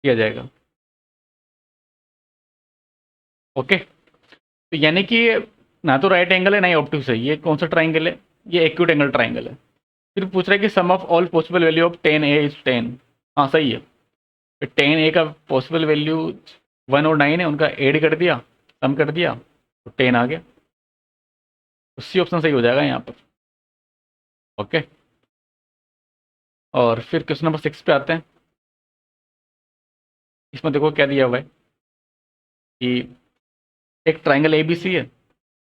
[SPEAKER 1] आ जाएगा। ओके, तो यानी कि ये ना तो राइट एंगल है ना ही ऑब्टयूज है, ये कौन सा ट्राइंगल है, ये एक्यूट एंगल ट्राइंगल है। फिर पूछ रहा है कि sum of all possible value of 10a is 10। हाँ सही है, 10a का पॉसिबल वैल्यू 1 और 9 है, उनका एड कर दिया, सम कर दिया, तो 10 आ गया, तो सी ऑप्शन सही हो जाएगा यहाँ पर। ओके, और फिर क्वेश्चन नंबर 6 पे आते हैं। इसमें देखो क्या दिया हुआ है कि एक ट्राइंगल ए बी सी है,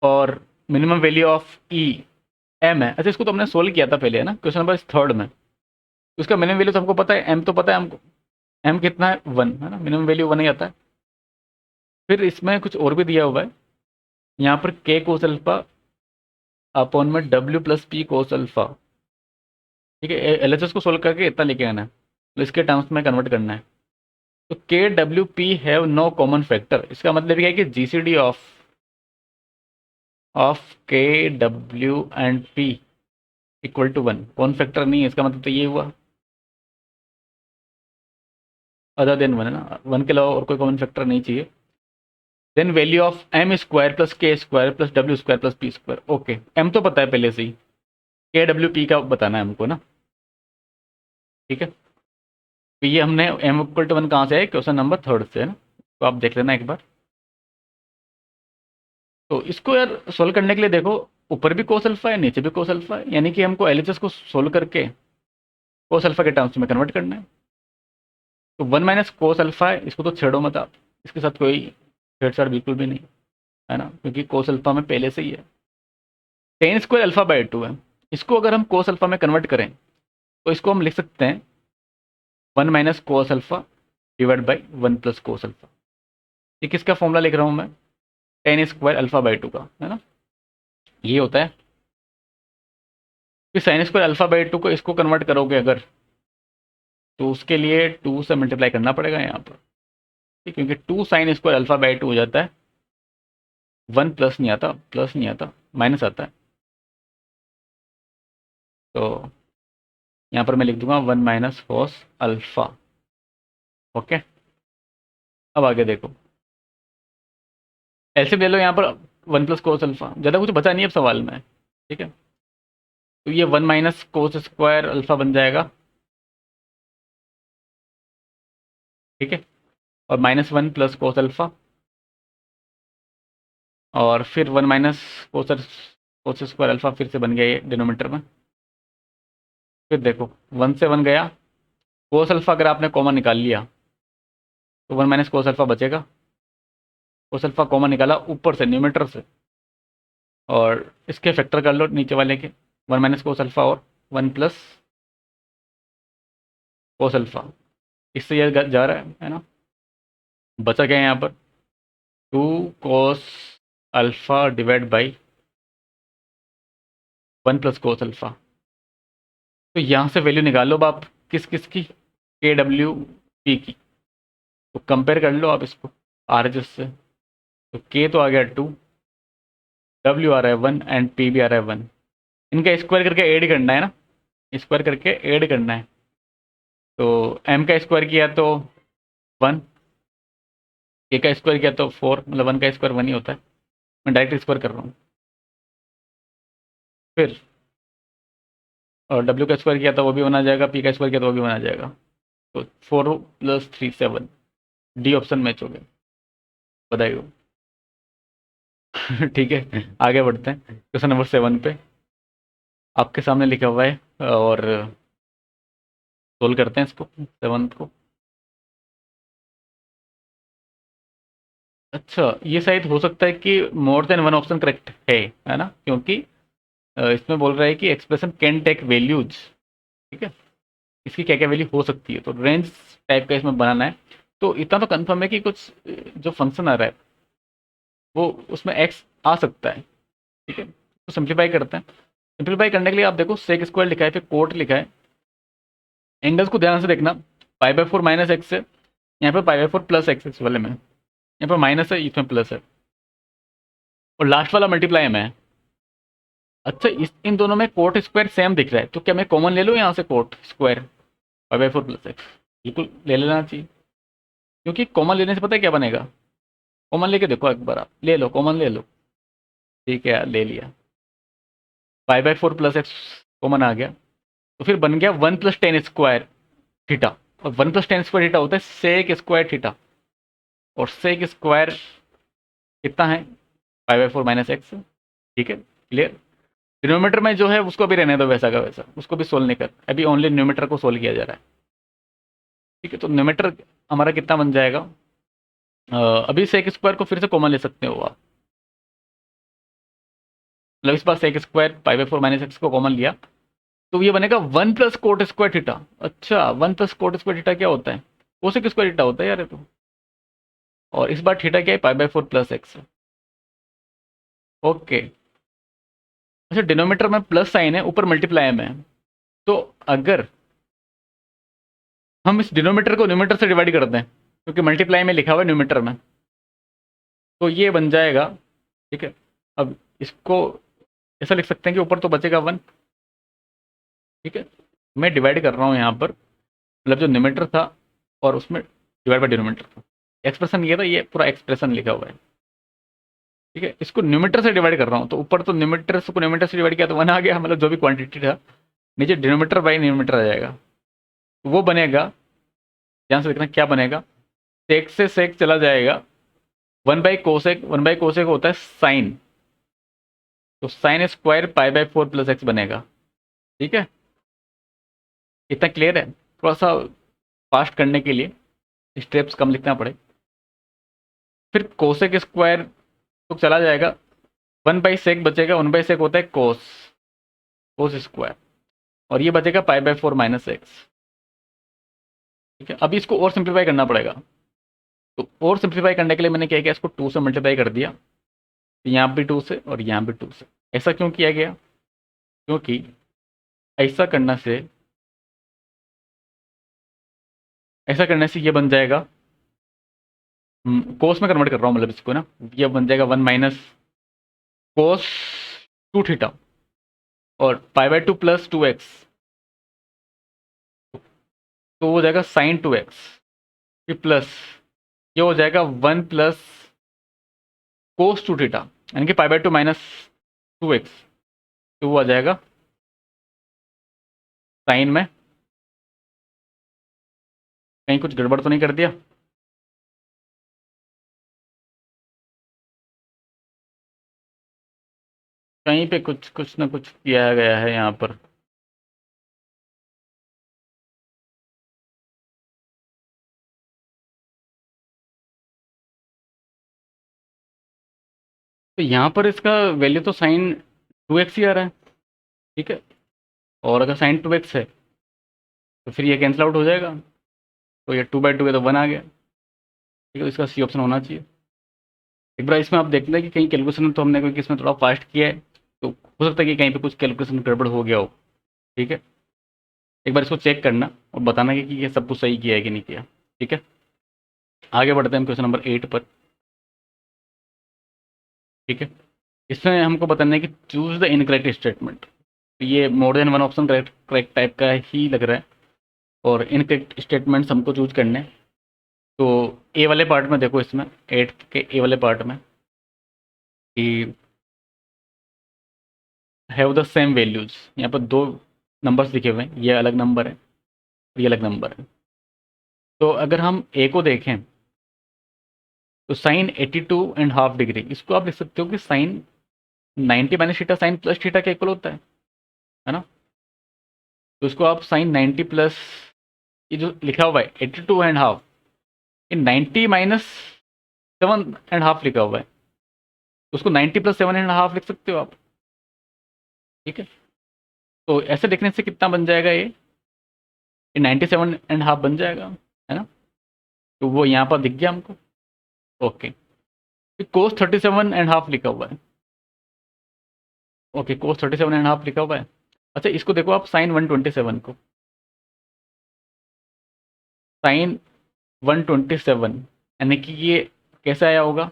[SPEAKER 1] और minimum value of E M है। अच्छा, इसको तो हमने सोल्व किया था पहले, है ना, क्वेश्चन नंबर 3 में। उसका मिनिमम वैल्यू तो हमको पता है, एम तो पता है हमको, एम कितना है 1, है ना, मिनिमम वैल्यू 1 ही आता है। फिर इसमें कुछ और भी दिया हुआ है, यहाँ पर के कोस अल्फा अपॉन में W plus P cos alpha. ठीक है, एल एच एस को सोल्व करके इतना लेके आना है, तो इसके टर्म्स में कन्वर्ट करना है। तो K W P have no common factor, इसका मतलब ये है कि G C D of K W and P equal to 1, common factor नहीं है, इसका मतलब तो ये हुआ अदर देन 1, है ना, 1 के अलावा और कोई कॉमन फैक्टर नहीं चाहिए। Then value of M square plus K square plus W square plus P square. Okay, M तो पता है पहले से ही, के डब्ल्यू पी का बताना है हमको ना। ठीक है, तो ये हमने एम इक्वल टू 1 कहाँ से है, क्वेश्चन नंबर 3 से, है ना, तो आप देख लेना एक बार। तो इसको यार सोल्व करने के लिए देखो, ऊपर भी कोस अल्फा है, नीचे भी कोस अल्फा है, यानी कि हमको एलएचएस को सोल्व करके कोस अल्फा के टर्म्स में कन्वर्ट करना है। तो 1 माइनस कोस अल्फा है, इसको तो छेड़ो मत आप, इसके साथ कोई छेड़छाड़ बिल्कुल भी नहीं, है ना, क्योंकि कोस अल्फा में पहले से ही है। टेन स्क्वायर अल्फा बाई 2 है, इसको अगर हम कोस अल्फा में कन्वर्ट करें तो इसको हम लिख सकते हैं 1 minus cos alpha divide by 1 plus cos alpha. ये किसका फॉर्मूला लिख रहा हूँ मैं, टेन स्क्वायर अल्फा बाई 2 का, है ना, ये होता है। फिर साइन स्क्वायर अल्फा बाई 2 को इसको कन्वर्ट करोगे अगर, तो उसके लिए 2 से मल्टीप्लाई करना पड़ेगा यहाँ पर, ठीक, क्योंकि 2 साइन स्क्वायर अल्फा बाई 2 हो जाता है, 1 प्लस नहीं आता, प्लस नहीं आता, माइनस आता है। तो यहाँ पर मैं लिख दूंगा 1 माइनस कॉस अल्फा। ओके, अब आगे देखो, एलसीएम ले लो यहाँ पर, 1 प्लस कोस अल्फा, ज़्यादा कुछ बचा नहीं अब सवाल में, ठीक है, तो ये 1 माइनस कोस स्क्वायर अल्फा बन जाएगा, ठीक है, और माइनस 1 प्लस कोस अल्फा, और फिर 1 minus cos cos square alpha फिर से बन गया ये डिनोमीटर में। फिर देखो 1 से 1 गया, कोस अल्फा अगर आपने कॉमन निकाल लिया तो 1 माइनस कोस अल्फा बचेगा, कोस अल्फा कॉमन निकाला ऊपर से न्यूमेटर से, और इसके फैक्टर कर लो नीचे वाले के, 1 माइनस कोस अल्फा और 1 प्लस कोस अल्फा, इससे ये जा रहा है ना, बचा क्या है यहाँ पर 2 cos alpha divide by 1 plus cos alpha. तो यहाँ से वैल्यू निकाल लो आप, किस किस की, के डब्ल्यू पी की, तो कंपेयर कर लो आप इसको आर एच एस से। तो के तो आ गया 2, डब्ल्यू आ रहा है 1 एंड पी भी आ रहा है 1, इनका स्क्वायर करके ऐड करना है ना, स्क्वायर करके ऐड करना है। तो एम का स्क्वायर किया तो 1, के का स्क्वायर किया तो 4, मतलब 1 का स्क्वायर 1 ही होता है, मैं डायरेक्ट स्क्वायर कर रहा हूँ। फिर और डब्ल्यू का स्क्वायर किया था वो भी बना जाएगा, पी का स्क्वायर किया तो वो भी बना जाएगा, तो 4 प्लस 3 7, डी ऑप्शन मैच हो गया, बधाई हो। ठीक है, आगे बढ़ते हैं क्वेश्चन नंबर 7 पे, आपके सामने लिखा हुआ है, और सोल्व करते हैं इसको 7 को। अच्छा, ये शायद हो सकता है कि more than one option correct है ना, क्योंकि इसमें बोल रहा है कि एक्सप्रेशन कैन टेक वैल्यूज। ठीक है, इसकी क्या क्या वैल्यू हो सकती है, तो रेंज टाइप का इसमें बनाना है। तो इतना तो कंफर्म है कि कुछ जो फंक्शन आ रहा है वो उसमें एक्स आ सकता है। ठीक है, तो सिंप्लीफाई करते हैं। सिंप्लीफाई करने के लिए आप देखो सेक स्क्वायर लिखा है, फिर कोट लिखा है। एंगल्स को ध्यान से देखना, पाई बाई फोर माइनस एक्स है, यहाँ पे पाई बाई फोर प्लस एक्स इस वाले में, यहाँ पर माइनस है, इसमें प्लस है, और लास्ट वाला मल्टीप्लाई में है। अच्छा, इस इन दोनों में कोट स्क्वायर सेम दिख रहा है, तो क्या मैं कॉमन ले लूँ यहाँ से coat square pi by four plus x? बिल्कुल ले लेना चाहिए, क्योंकि कॉमन लेने से पता है क्या बनेगा। कॉमन लेके देखो एक बार, आप ले लो, कॉमन ले लो। ठीक है यार, ले लिया, pi by four plus X common आ गया, तो फिर बन गया one plus tan square theta. और one plus tan square theta होता है सेक स्क्वायर थीटा, और सेक स्क्वायर कितना है, पाई बाई फोर माइनस एक्स। ठीक है, क्लियर। डिनोमीटर में जो है उसको भी रहने दो वैसा का वैसा, उसको भी सोल्व नहीं कर, अभी ओनली न्यूमेटर को सोल्व किया जा रहा है। ठीक है, तो न्यूमेटर हमारा कितना बन जाएगा, अभी सेक स्क्वायर को फिर से कॉमन ले सकते हो आप, मतलब इस बार sec square pi by four minus X को कॉमन लिया, तो ये बनेगा one plus cot square theta. अच्छा, one plus cot square theta क्या होता है, कोसेक स्क्वायर थीटा होता है यार ये तो। और इस बार थीटा क्या है, पाई by four plus x. Okay. अच्छा, डिनोमीटर में प्लस साइन है, ऊपर मल्टीप्लाई में है, तो अगर हम इस डिनोमीटर को न्यूमेटर से डिवाइड कर दें, क्योंकि मल्टीप्लाई में लिखा हुआ है न्यूमेटर में, तो ये बन जाएगा। ठीक है, अब इसको ऐसा लिख सकते हैं कि ऊपर तो बचेगा वन। ठीक है, मैं डिवाइड कर रहा हूँ यहाँ पर, मतलब जो न्यूमेटर था और उसमें डिवाइड बाय डिनोमीटर था, एक्सप्रेशन ये था, ये पूरा एक्सप्रेशन लिखा हुआ है। ठीक है, इसको न्यूमेटर से डिवाइड कर रहा हूँ, तो ऊपर तो न्यूमेटर को न्यूमेटर से डिवाइड किया तो वन आ गया, मतलब जो भी क्वांटिटी था, नीचे डिनोमीटर बाई न्यूमेटर आ जाएगा, तो वो बनेगा। ध्यान से देखना क्या बनेगा, सेक से सेक चला जाएगा, one by cosec, one by cosec होता है साइन, तो sine square pi by four plus x बनेगा। ठीक है, इतना क्लियर है। थोड़ा सा फास्ट करने के लिए स्टेप्स कम लिखना पड़े। फिर कोसेक स्क्वायर तो चला जाएगा, वन बाई सेक बचेगा, वन बाई सेक होता है कोस, कोस स्क्वायर, और ये बचेगा पाई बाई फोर माइनस एक्स। ठीक है, अभी इसको और सिंप्लीफाई करना पड़ेगा, तो और सिंप्लीफाई करने के लिए मैंने क्या किया, इसको टू से मल्टीप्लाई कर दिया, तो यहाँ भी टू से और यहाँ भी टू से। ऐसा क्यों किया गया, क्योंकि ऐसा करने से, ऐसा करने से ये बन जाएगा, कोस में कन्वर्ट कर रहा हूँ मतलब इसको ना, ये बन जाएगा one minus cos two theta, और pi by two plus two X, तो हो जाएगा साइन टू एक्स, फिर प्लस ये हो जाएगा one plus cos two theta, यानी कि pi by two minus two X, तो वो आ जाएगा साइन में। कहीं कुछ गड़बड़ तो नहीं कर दिया? कहीं पे कुछ कुछ ना कुछ किया गया है यहाँ पर। तो यहाँ पर इसका वैल्यू तो साइन टू एक्स ही आ रहा है। ठीक है, और अगर साइन टू एक्स है तो फिर ये कैंसिल आउट हो जाएगा, तो ये टू बाई टू है तो वन आ गया। ठीक है, इसका सी ऑप्शन होना चाहिए। एक बार इसमें आप देख लें कि कहीं कैलकुलेशन तो हमने कोई इसमें थोड़ा फास्ट किया है, तो हो सकता है कि कहीं पे कुछ कैलकुलेशन गड़बड़ हो गया हो। ठीक है, एक बार इसको चेक करना और बताना कि ये सब कुछ सही किया है कि नहीं किया। ठीक है, आगे बढ़ते हैं हम क्वेश्चन नंबर 8 पर। ठीक है, इसमें हमको बताना है कि चूज द इनकरेक्ट स्टेटमेंट। तो ये more than one option correct correct type का ही लग रहा है, और इनकरेक्ट स्टेटमेंट्स हमको चूज करने हैं। तो ए वाले पार्ट में देखो, इसमें 8 के ए वाले पार्ट में कि हैव द सेम वैल्यूज, यहाँ पर दो नंबर्स लिखे हुए हैं, ये अलग नंबर है और ये अलग नंबर है। तो अगर हम ए को देखें, तो साइन 82.5 डिग्री, इसको आप लिख सकते हो कि sine 90 minus theta sine plus theta के इक्वल होता है ना। तो इसको आप साइन 90 प्लस, ये जो लिखा हुआ है 82.5, ये 90 माइनस 7.5 लिखा हुआ है, तो उसको 90 प्लस 7.5 लिख सकते हो आप। ठीक है, तो ऐसे लिखने से कितना बन जाएगा, ये 97.5 बन जाएगा, है ना। तो वो यहाँ पर दिख गया हमको। ओके, कोस 37.5 लिखा हुआ है। ओके, कोस 37.5 लिखा हुआ है। अच्छा, इसको देखो आप, साइन 127 को, साइन 127, यानी कि ये कैसे आया होगा,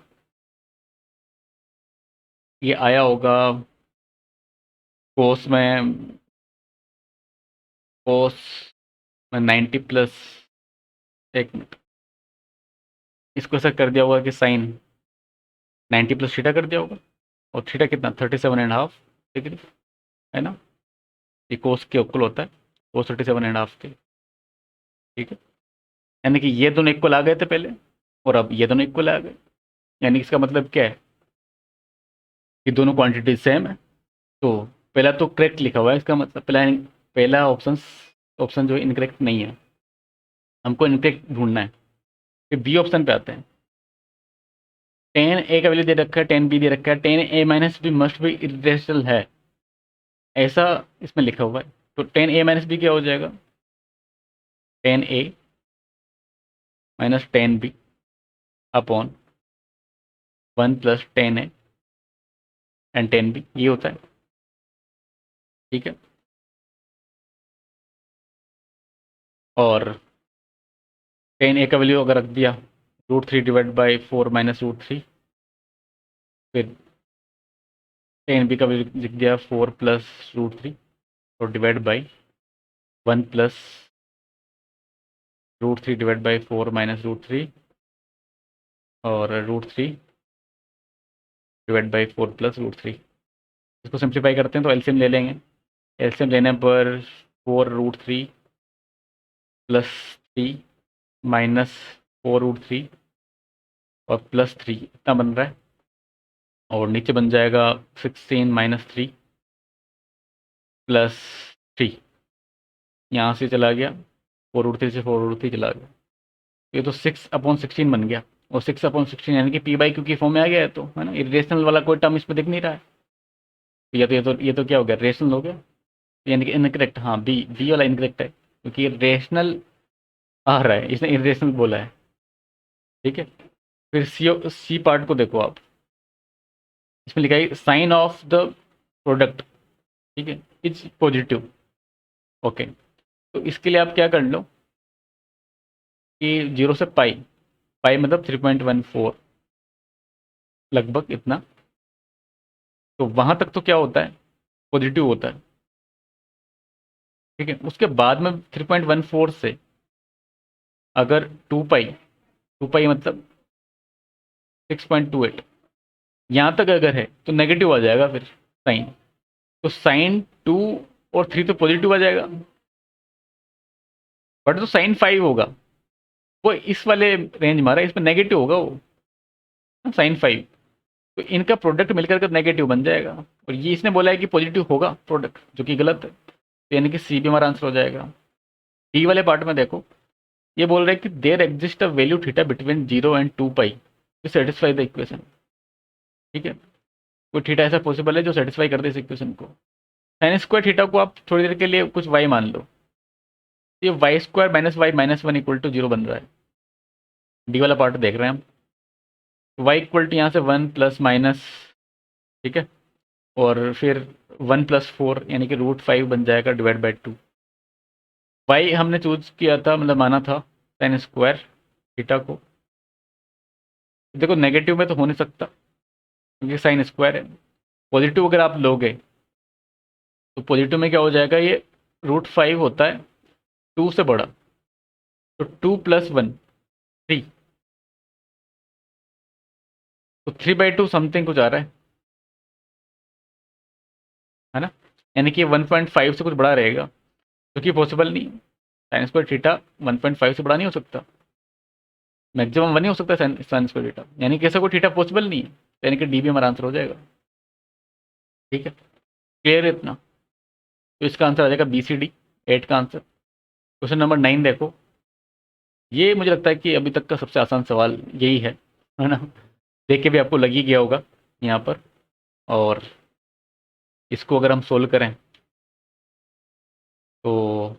[SPEAKER 1] ये आया होगा कोस में, कोस में 90 प्लस, एक मिनट, इसको ऐसा कर दिया होगा कि साइन 90 प्लस थीटा कर दिया होगा, और थीटा कितना 37.5 डिग्री, है ना। ये कोस के इक्वल होता है, कोस 37.5 के। ठीक है, यानी कि ये दोनों इक्वल आ गए थे पहले, और अब ये दोनों इक्वल आ गए, यानी कि इसका मतलब क्या है कि दोनों क्वांटिटी सेम है। तो पहला तो करेक्ट लिखा हुआ है, इसका मतलब पहला ऑप्शन, ऑप्शन जो इनकरेक्ट नहीं है, हमको इनकरेक्ट ढूंढना है। फिर बी ऑप्शन पे आते हैं। 10 a का वैल्यू दे रखा है, 10 b दे रखा है, 10 a minus b must be irrational है, ऐसा इसमें लिखा हुआ है। तो 10 a माइनस बी क्या हो जाएगा, 10 a minus 10 b upon 1 + 10 a and 10 b, ये होता है। ठीक है, और 10 a का वैल्यू अगर रख दिया √3/4 माइनस √3, फिर 10 b का वैल्यू लिख दिया 4 प्लस √3, और डिवाइड बाई 1 + √3/4 माइनस √3, और √3/4 प्लस √3। इसको सिंप्लीफाई करते हैं तो एलसीएम ले लेंगे। एलसीएम लेने पर 4 √3 प्लस 3 माइनस 4 √3 और प्लस 3 इतना बन रहा है, और नीचे बन जाएगा 16 माइनस 3 प्लस 3, यहाँ से चला गया 4 √3 से 4 √3 चला गया, ये तो 6/16 बन गया, और 6/16 यानी कि पी बाई क्यू की फॉर्म में आ गया है, तो है ना, इरेशनल वाला कोई टर्म इसमें दिख नहीं रहा है। ये तो क्या हो गया, रेशनल हो गया, यानी कि इनकरेक्ट, हाँ बी बी वाला इनकरेक्ट है, क्योंकि रेशनल आ रहा है, इसने इरेशनल बोला है। ठीक है, फिर सी पार्ट को देखो आप, इसमें लिखा है साइन ऑफ द प्रोडक्ट, ठीक है, इज पॉजिटिव। ओके, तो इसके लिए आप क्या कर लो कि 0 से पाई, पाई मतलब 3.14 लगभग इतना, तो वहां तक तो क्या होता है, पॉजिटिव होता है। ठीक है, उसके बाद में 3.14 से अगर 2 पाई मतलब 6.28, यहाँ तक अगर है तो नेगेटिव आ जाएगा फिर साइन, तो साइन 2 और 3 तो पॉजिटिव आ जाएगा, बट तो साइन 5 होगा, वो इस वाले रेंज मारा, इसमें नेगेटिव होगा वो, साइन 5। तो इनका प्रोडक्ट मिलकर के नेगेटिव बन जाएगा, और ये इसने बोला है कि पॉजिटिव होगा प्रोडक्ट, जो कि गलत है, तो यानी कि सी भी हमारा आंसर हो जाएगा। डी वाले पार्ट में देखो, ये बोल रहा है कि there exist a value theta between 0 and 2 pi to satisfy the equation. ठीक है, कोई थीटा ऐसा पॉसिबल है जो सेटिस्फाई कर दे इस इक्वेशन को। साइन स्क्वायर थीटा को आप थोड़ी देर के लिए कुछ वाई मान लो, ये y² - y - 1 = 0 बन रहा है। डी वाला पार्ट देख रहे हैं हम, y यहाँ से 1 प्लस माइनस, ठीक है, और फिर 1 + 4 यानी कि √5 बन जाएगा डिवाइड बाई 2। वाई हमने चूज किया था, मतलब माना था साइन स्क्वायर थीटा को, देखो नेगेटिव में तो हो नहीं सकता क्योंकि साइन स्क्वायर है। पॉजिटिव अगर आप लोगे तो पॉजिटिव में क्या हो जाएगा, ये √5 होता है 2 से बड़ा, तो 2 + 1 3, तो 3/2 समथिंग कुछ आ रहा है ना, यानी कि 1.5 से कुछ बड़ा रहेगा, जो कि पॉसिबल नहीं है। साइन स्क्वायर थीटा 1.5 से बड़ा नहीं हो सकता, मैक्सिमम 1 ही हो सकता है साइन स्क्वायर थीटा, यानी कि ऐसा कोई थीटा पॉसिबल नहीं है, तो यानी कि डी भी हमारा आंसर हो जाएगा। ठीक है, क्लियर है इतना, तो इसका आंसर आ जाएगा BCD 8 का आंसर। क्वेश्चन नंबर 9 देखो, ये मुझे लगता है कि अभी तक का सबसे आसान सवाल यही है। है ना। देख के भी आपको लग ही गया होगा यहाँ पर। और इसको अगर हम सोल्व करें तो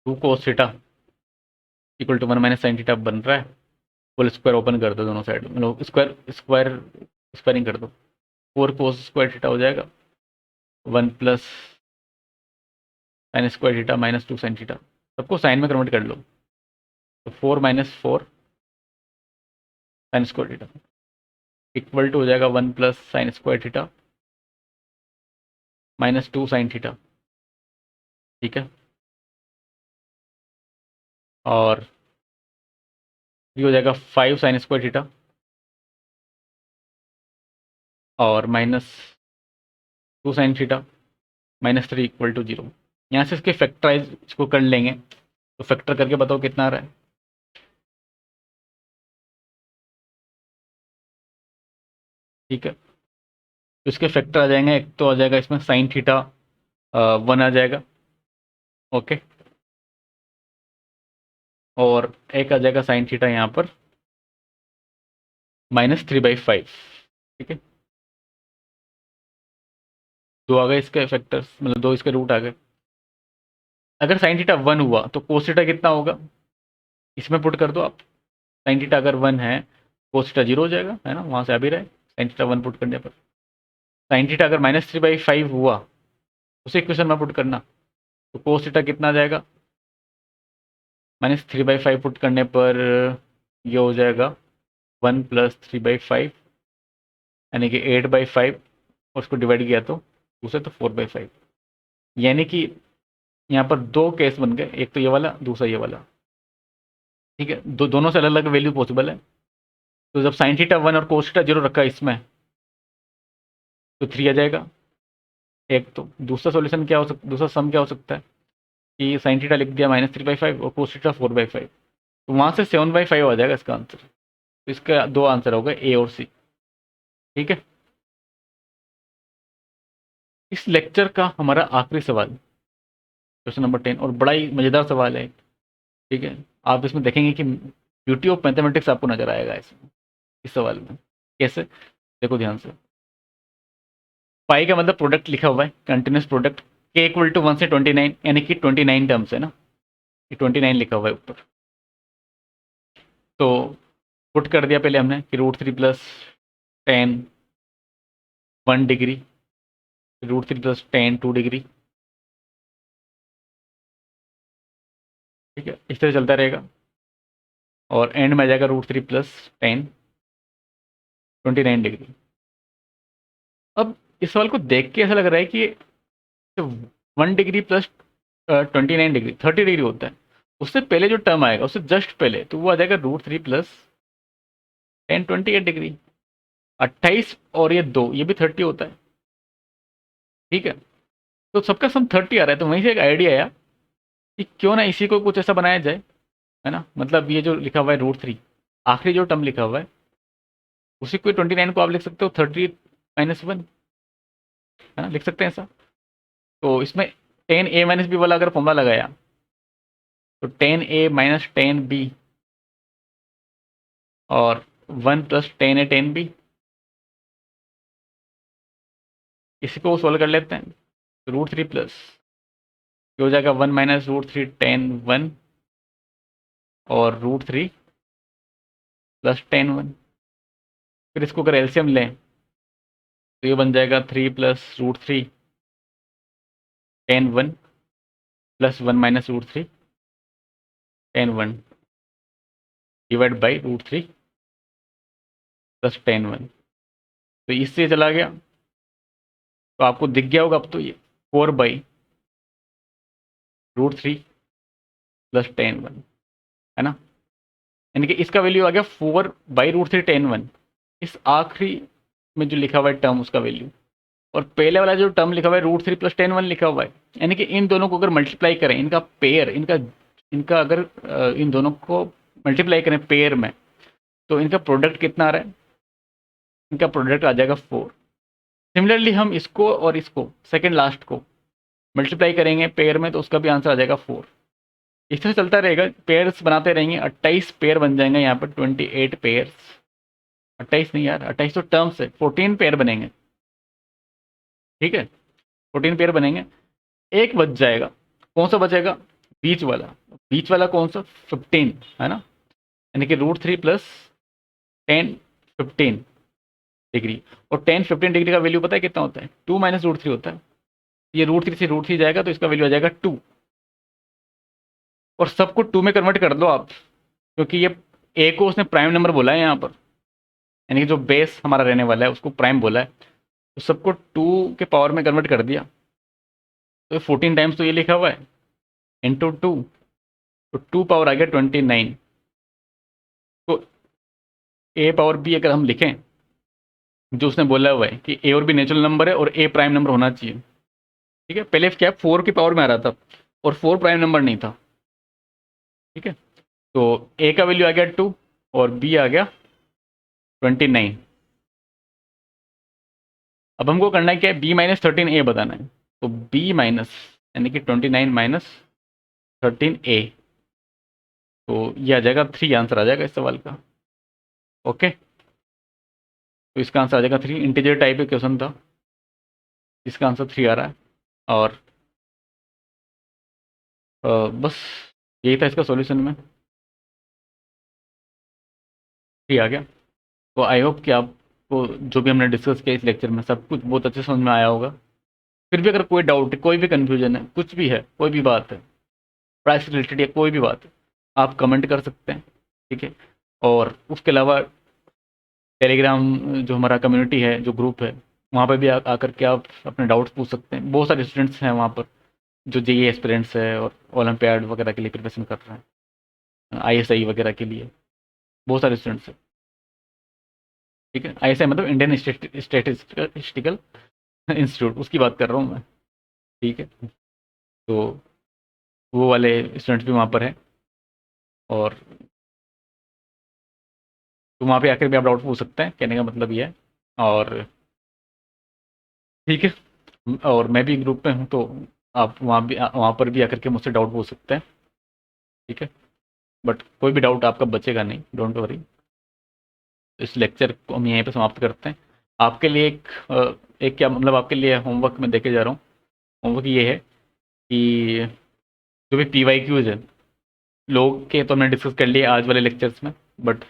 [SPEAKER 1] 2 cos theta equal to 1 minus sine theta बन रहा है। फुल स्क्वायर ओपन कर दो दोनों साइड, मतलब स्क्वायर स्क्वायर स्क्वायरिंग कर दो। 4 cos स्क्वायर थीटा हो जाएगा 1 plus sine square theta minus 2 sine theta. सबको साइन में कन्वर्ट कर लो, तो 4 minus 4 sine square theta equal to हो जाएगा 1 plus sine square theta minus 2 sine theta. ठीक है, और ये हो जाएगा 5 साइन स्क्वायर थीटा और माइनस 2 sine theta minus 3 equal to 0। यहाँ से इसके फैक्टराइज इसको कर लेंगे, तो फैक्टर करके बताओ कितना आ रहा है। ठीक है, तो इसके फैक्टर आ जाएंगे। एक तो आ जाएगा इसमें साइन थीटा 1 आ जाएगा, ओके, और एक आ जाएगा साइन थीटा यहाँ पर -3/5। ठीक है, दो आ गए इसके फैक्टर्स, मतलब दो इसके रूट आ गए। अगर साइन थीटा 1 हुआ तो कोस थीटा कितना होगा, इसमें पुट कर दो आप। साइन थीटा अगर 1 है कोस थीटा 0 हो जाएगा, है ना, वहाँ से आ भी रहा है साइन थीटा 1 पुट करने पर। साइन थीटा अगर -3/5 हुआ उसे इक्वेशन में पुट करना, तो कोस थीटा कितना आ जाएगा, -3/5 पुट करने पर ये हो जाएगा 1 प्लस 3/5, यानी कि 8/5, और उसको डिवाइड किया तो उसे तो 4/5। यानी कि यहाँ पर दो केस बन गए, एक तो ये वाला, दूसरा ये वाला। ठीक है, दोनों से अलग अलग वैल्यू पॉसिबल है। तो जब साइन थीटा 1 और कोस थीटा 0 रखा है इसमें, तो 3 आ जाएगा। एक तो दूसरा सॉल्यूशन क्या हो सकता, दूसरा सम क्या हो सकता है कि साइन थीटा लिख दिया -3/5 और कोस थीटा 4/5, तो वहाँ से 7/5 आ जाएगा इसका आंसर। तो इसका दो आंसर हो गए, ए और सी। ठीक है, इस लेक्चर का हमारा आखिरी सवाल, क्वेश्चन नंबर 10, और बड़ा ही मज़ेदार सवाल है। ठीक है, आप इसमें देखेंगे कि ब्यूटी ऑफ मैथमेटिक्स आपको नजर आएगा इसमें, इस सवाल में। कैसे, देखो ध्यान से। पाई का मतलब प्रोडक्ट लिखा हुआ है, कंटिन्यूस प्रोडक्ट। के इक्वल टू 1 से 29, यानी कि 29 टर्म्स है ना, ये 29 लिखा हुआ है ऊपर। तो पुट कर दिया पहले हमने कि √3 प्लस 10 1 डिग्री, √3 प्लस 10 2 डिग्री। ठीक है, इस तरह चलता रहेगा, और एंड में आ जाएगा √3 प्लस 10 29 डिग्री। अब इस सवाल को देख के ऐसा लग रहा है कि 1 डिग्री प्लस 29 डिग्री 30 डिग्री होता है। उससे पहले जो टर्म आएगा, उससे जस्ट पहले, तो वो आ जाएगा √3 प्लस 10 28 डिग्री। 28 और ये 2, ये भी 30 होता है। ठीक है, तो सबका सम 30 आ रहा है, तो वहीं से एक आइडिया आया कि क्यों ना इसी को कुछ ऐसा बनाया जाए, है ना। मतलब ये जो लिखा हुआ है √3, आखिरी जो टर्म लिखा हुआ है, उसी को 29 को आप लिख सकते हो 30 - 1, है ना, लिख सकते हैं ऐसा। तो इसमें 10a - b वाला अगर फॉर्मूला लगाया, तो 10a - 10b और 1 प्लस 10a 10b, इसी को सोल्व कर लेते हैं। √3 प्लस ये हो जाएगा 1 माइनस √3 10 1 और √3 प्लस 10 1। फिर इसको अगर एलसीएम लें, तो ये बन जाएगा 3 plus √3 10 1 plus 1 minus √3 10 1 divide by √3 plus 10 1। तो इससे चला गया, तो आपको दिख गया होगा अब तो ये 4/√3 प्लस 10 1, है ना। यानी कि इसका वैल्यू आ गया 4/√3 10 1, इस आखिरी में जो लिखा हुआ है टर्म, उसका वैल्यू। और पहले वाला जो टर्म लिखा हुआ है √3 प्लस 10 1 लिखा हुआ है, यानी कि इन दोनों को अगर मल्टीप्लाई करें, इनका पेयर, इनका इनका अगर इन दोनों को मल्टीप्लाई करें पेयर में, तो इनका प्रोडक्ट कितना आ रहा है, इनका प्रोडक्ट आ जाएगा 4। सिमिलरली हम इसको और इसको, सेकेंड लास्ट को मल्टीप्लाई करेंगे पेयर में, तो उसका भी आंसर आ जाएगा 4। इस तरह चलता रहेगा, पेयर्स बनाते रहेंगे, 28 पेयर बन जाएंगे यहाँ पर, 28 पेयर्स, 28 नहीं यार, 28 तो टर्म्स है, 14 पेयर बनेंगे, ठीक है, 14 पेयर बनेंगे। एक बच जाएगा, कौन सा बचेगा, बीच वाला, बीच वाला कौन सा, 15 है ना, यानी कि √3 प्लस 10 15 डिग्री, और 10 15 डिग्री का वैल्यू पता है कितना होता है, 2 माइनस √3 होता है। ये √3 से √3 जाएगा तो इसका वैल्यू आ जाएगा 2, और सबको 2 में कन्वर्ट कर दो आप, क्योंकि ये ए को उसने प्राइम नंबर बोला है यहाँ पर, यानी कि जो बेस हमारा रहने वाला है उसको प्राइम बोला है, तो सबको 2 के पावर में कन्वर्ट कर दिया, तो 14 टाइम्स तो ये लिखा हुआ है, इंटू 2, तो 2 पावर आ गया 29। तो ए पावर बी अगर हम लिखें, जो उसने बोला हुआ है कि ए और बी नेचुरल नंबर है और ए प्राइम नंबर होना चाहिए, ठीक है, पहले क्या 4 की पावर में आ रहा था और 4 प्राइम नंबर नहीं था, ठीक है, तो ए का वैल्यू आ गया 2 और बी आ गया 29। अब हमको करना है क्या है, बी माइनस 13 ए बताना है, तो बी माइनस यानी कि 29 माइनस 13 ए, तो ये आ जाएगा 3, आंसर आ जाएगा इस सवाल का। ओके, तो इसका आंसर आ जाएगा 3, इंटीजर टाइप का क्वेश्चन था, इसका आंसर 3 आ रहा है, और बस यही था इसका सॉल्यूशन में, 3 आ गया। तो आई होप कि आपको जो भी हमने डिस्कस किया इस लेक्चर में सब कुछ बहुत अच्छे समझ में आया होगा। फिर भी अगर कोई डाउट है, कोई भी कन्फ्यूजन है, कुछ भी है, कोई भी बात है, प्राइस रिलेटेड या कोई भी बात है, आप कमेंट कर सकते हैं, ठीक है, और उसके अलावा टेलीग्राम जो हमारा कम्युनिटी है, जो ग्रुप है, वहाँ पर भी आकर के आप अपने डाउट्स पूछ सकते हैं, बहुत सारे स्टूडेंट्स हैं वहाँ पर जो जेईई एस्पिरेंट्स है और ओलंपियाड वगैरह के लिए प्रिपरेशन कर रहे हैं, आईएसआई वगैरह के लिए बहुत सारे स्टूडेंट्स हैं, ठीक है, आईएसआई मतलब इंडियन स्टेटिस्टिकल इंस्टीट्यूट, उसकी बात कर रहा हूँ मैं, ठीक है, तो वो वाले स्टूडेंट्स भी वहाँ पर हैं, और तो वहाँ पे आकर भी आप डाउट पूछ सकते हैं, कहने का मतलब ये है, और ठीक है, और मैं भी ग्रुप में हूँ, तो आप वहाँ पर भी आकर के मुझसे डाउट पूछ सकते हैं, ठीक है, बट कोई भी डाउट आपका बचेगा नहीं, डोंट वरी। इस लेक्चर को हम यहीं पे समाप्त करते हैं। आपके लिए एक क्या मतलब, आपके लिए होमवर्क में देके जा रहा हूँ, होमवर्क ये है कि जो भी PYQs है लोग के, तो हमने डिस्कस कर लिए आज वाले लेक्चर्स में, बट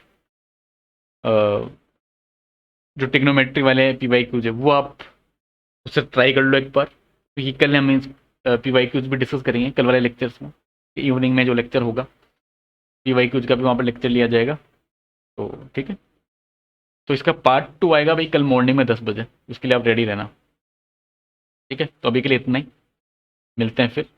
[SPEAKER 1] जो टिग्नोमेट्री वाले PYQs है वो आप उससे ट्राई कर लो एक बार, क्योंकि कल हम PYQs भी डिस्कस करेंगे कल वाले लेक्चर्स में, इवनिंग में जो लेक्चर होगा PYQs का भी वहाँ पर लेक्चर लिया जाएगा, तो ठीक है, तो इसका पार्ट 2 आएगा भाई कल मॉर्निंग में 10 बजे, उसके लिए आप रेडी रहना, ठीक है, तो अभी के लिए इतना ही, मिलते हैं फिर।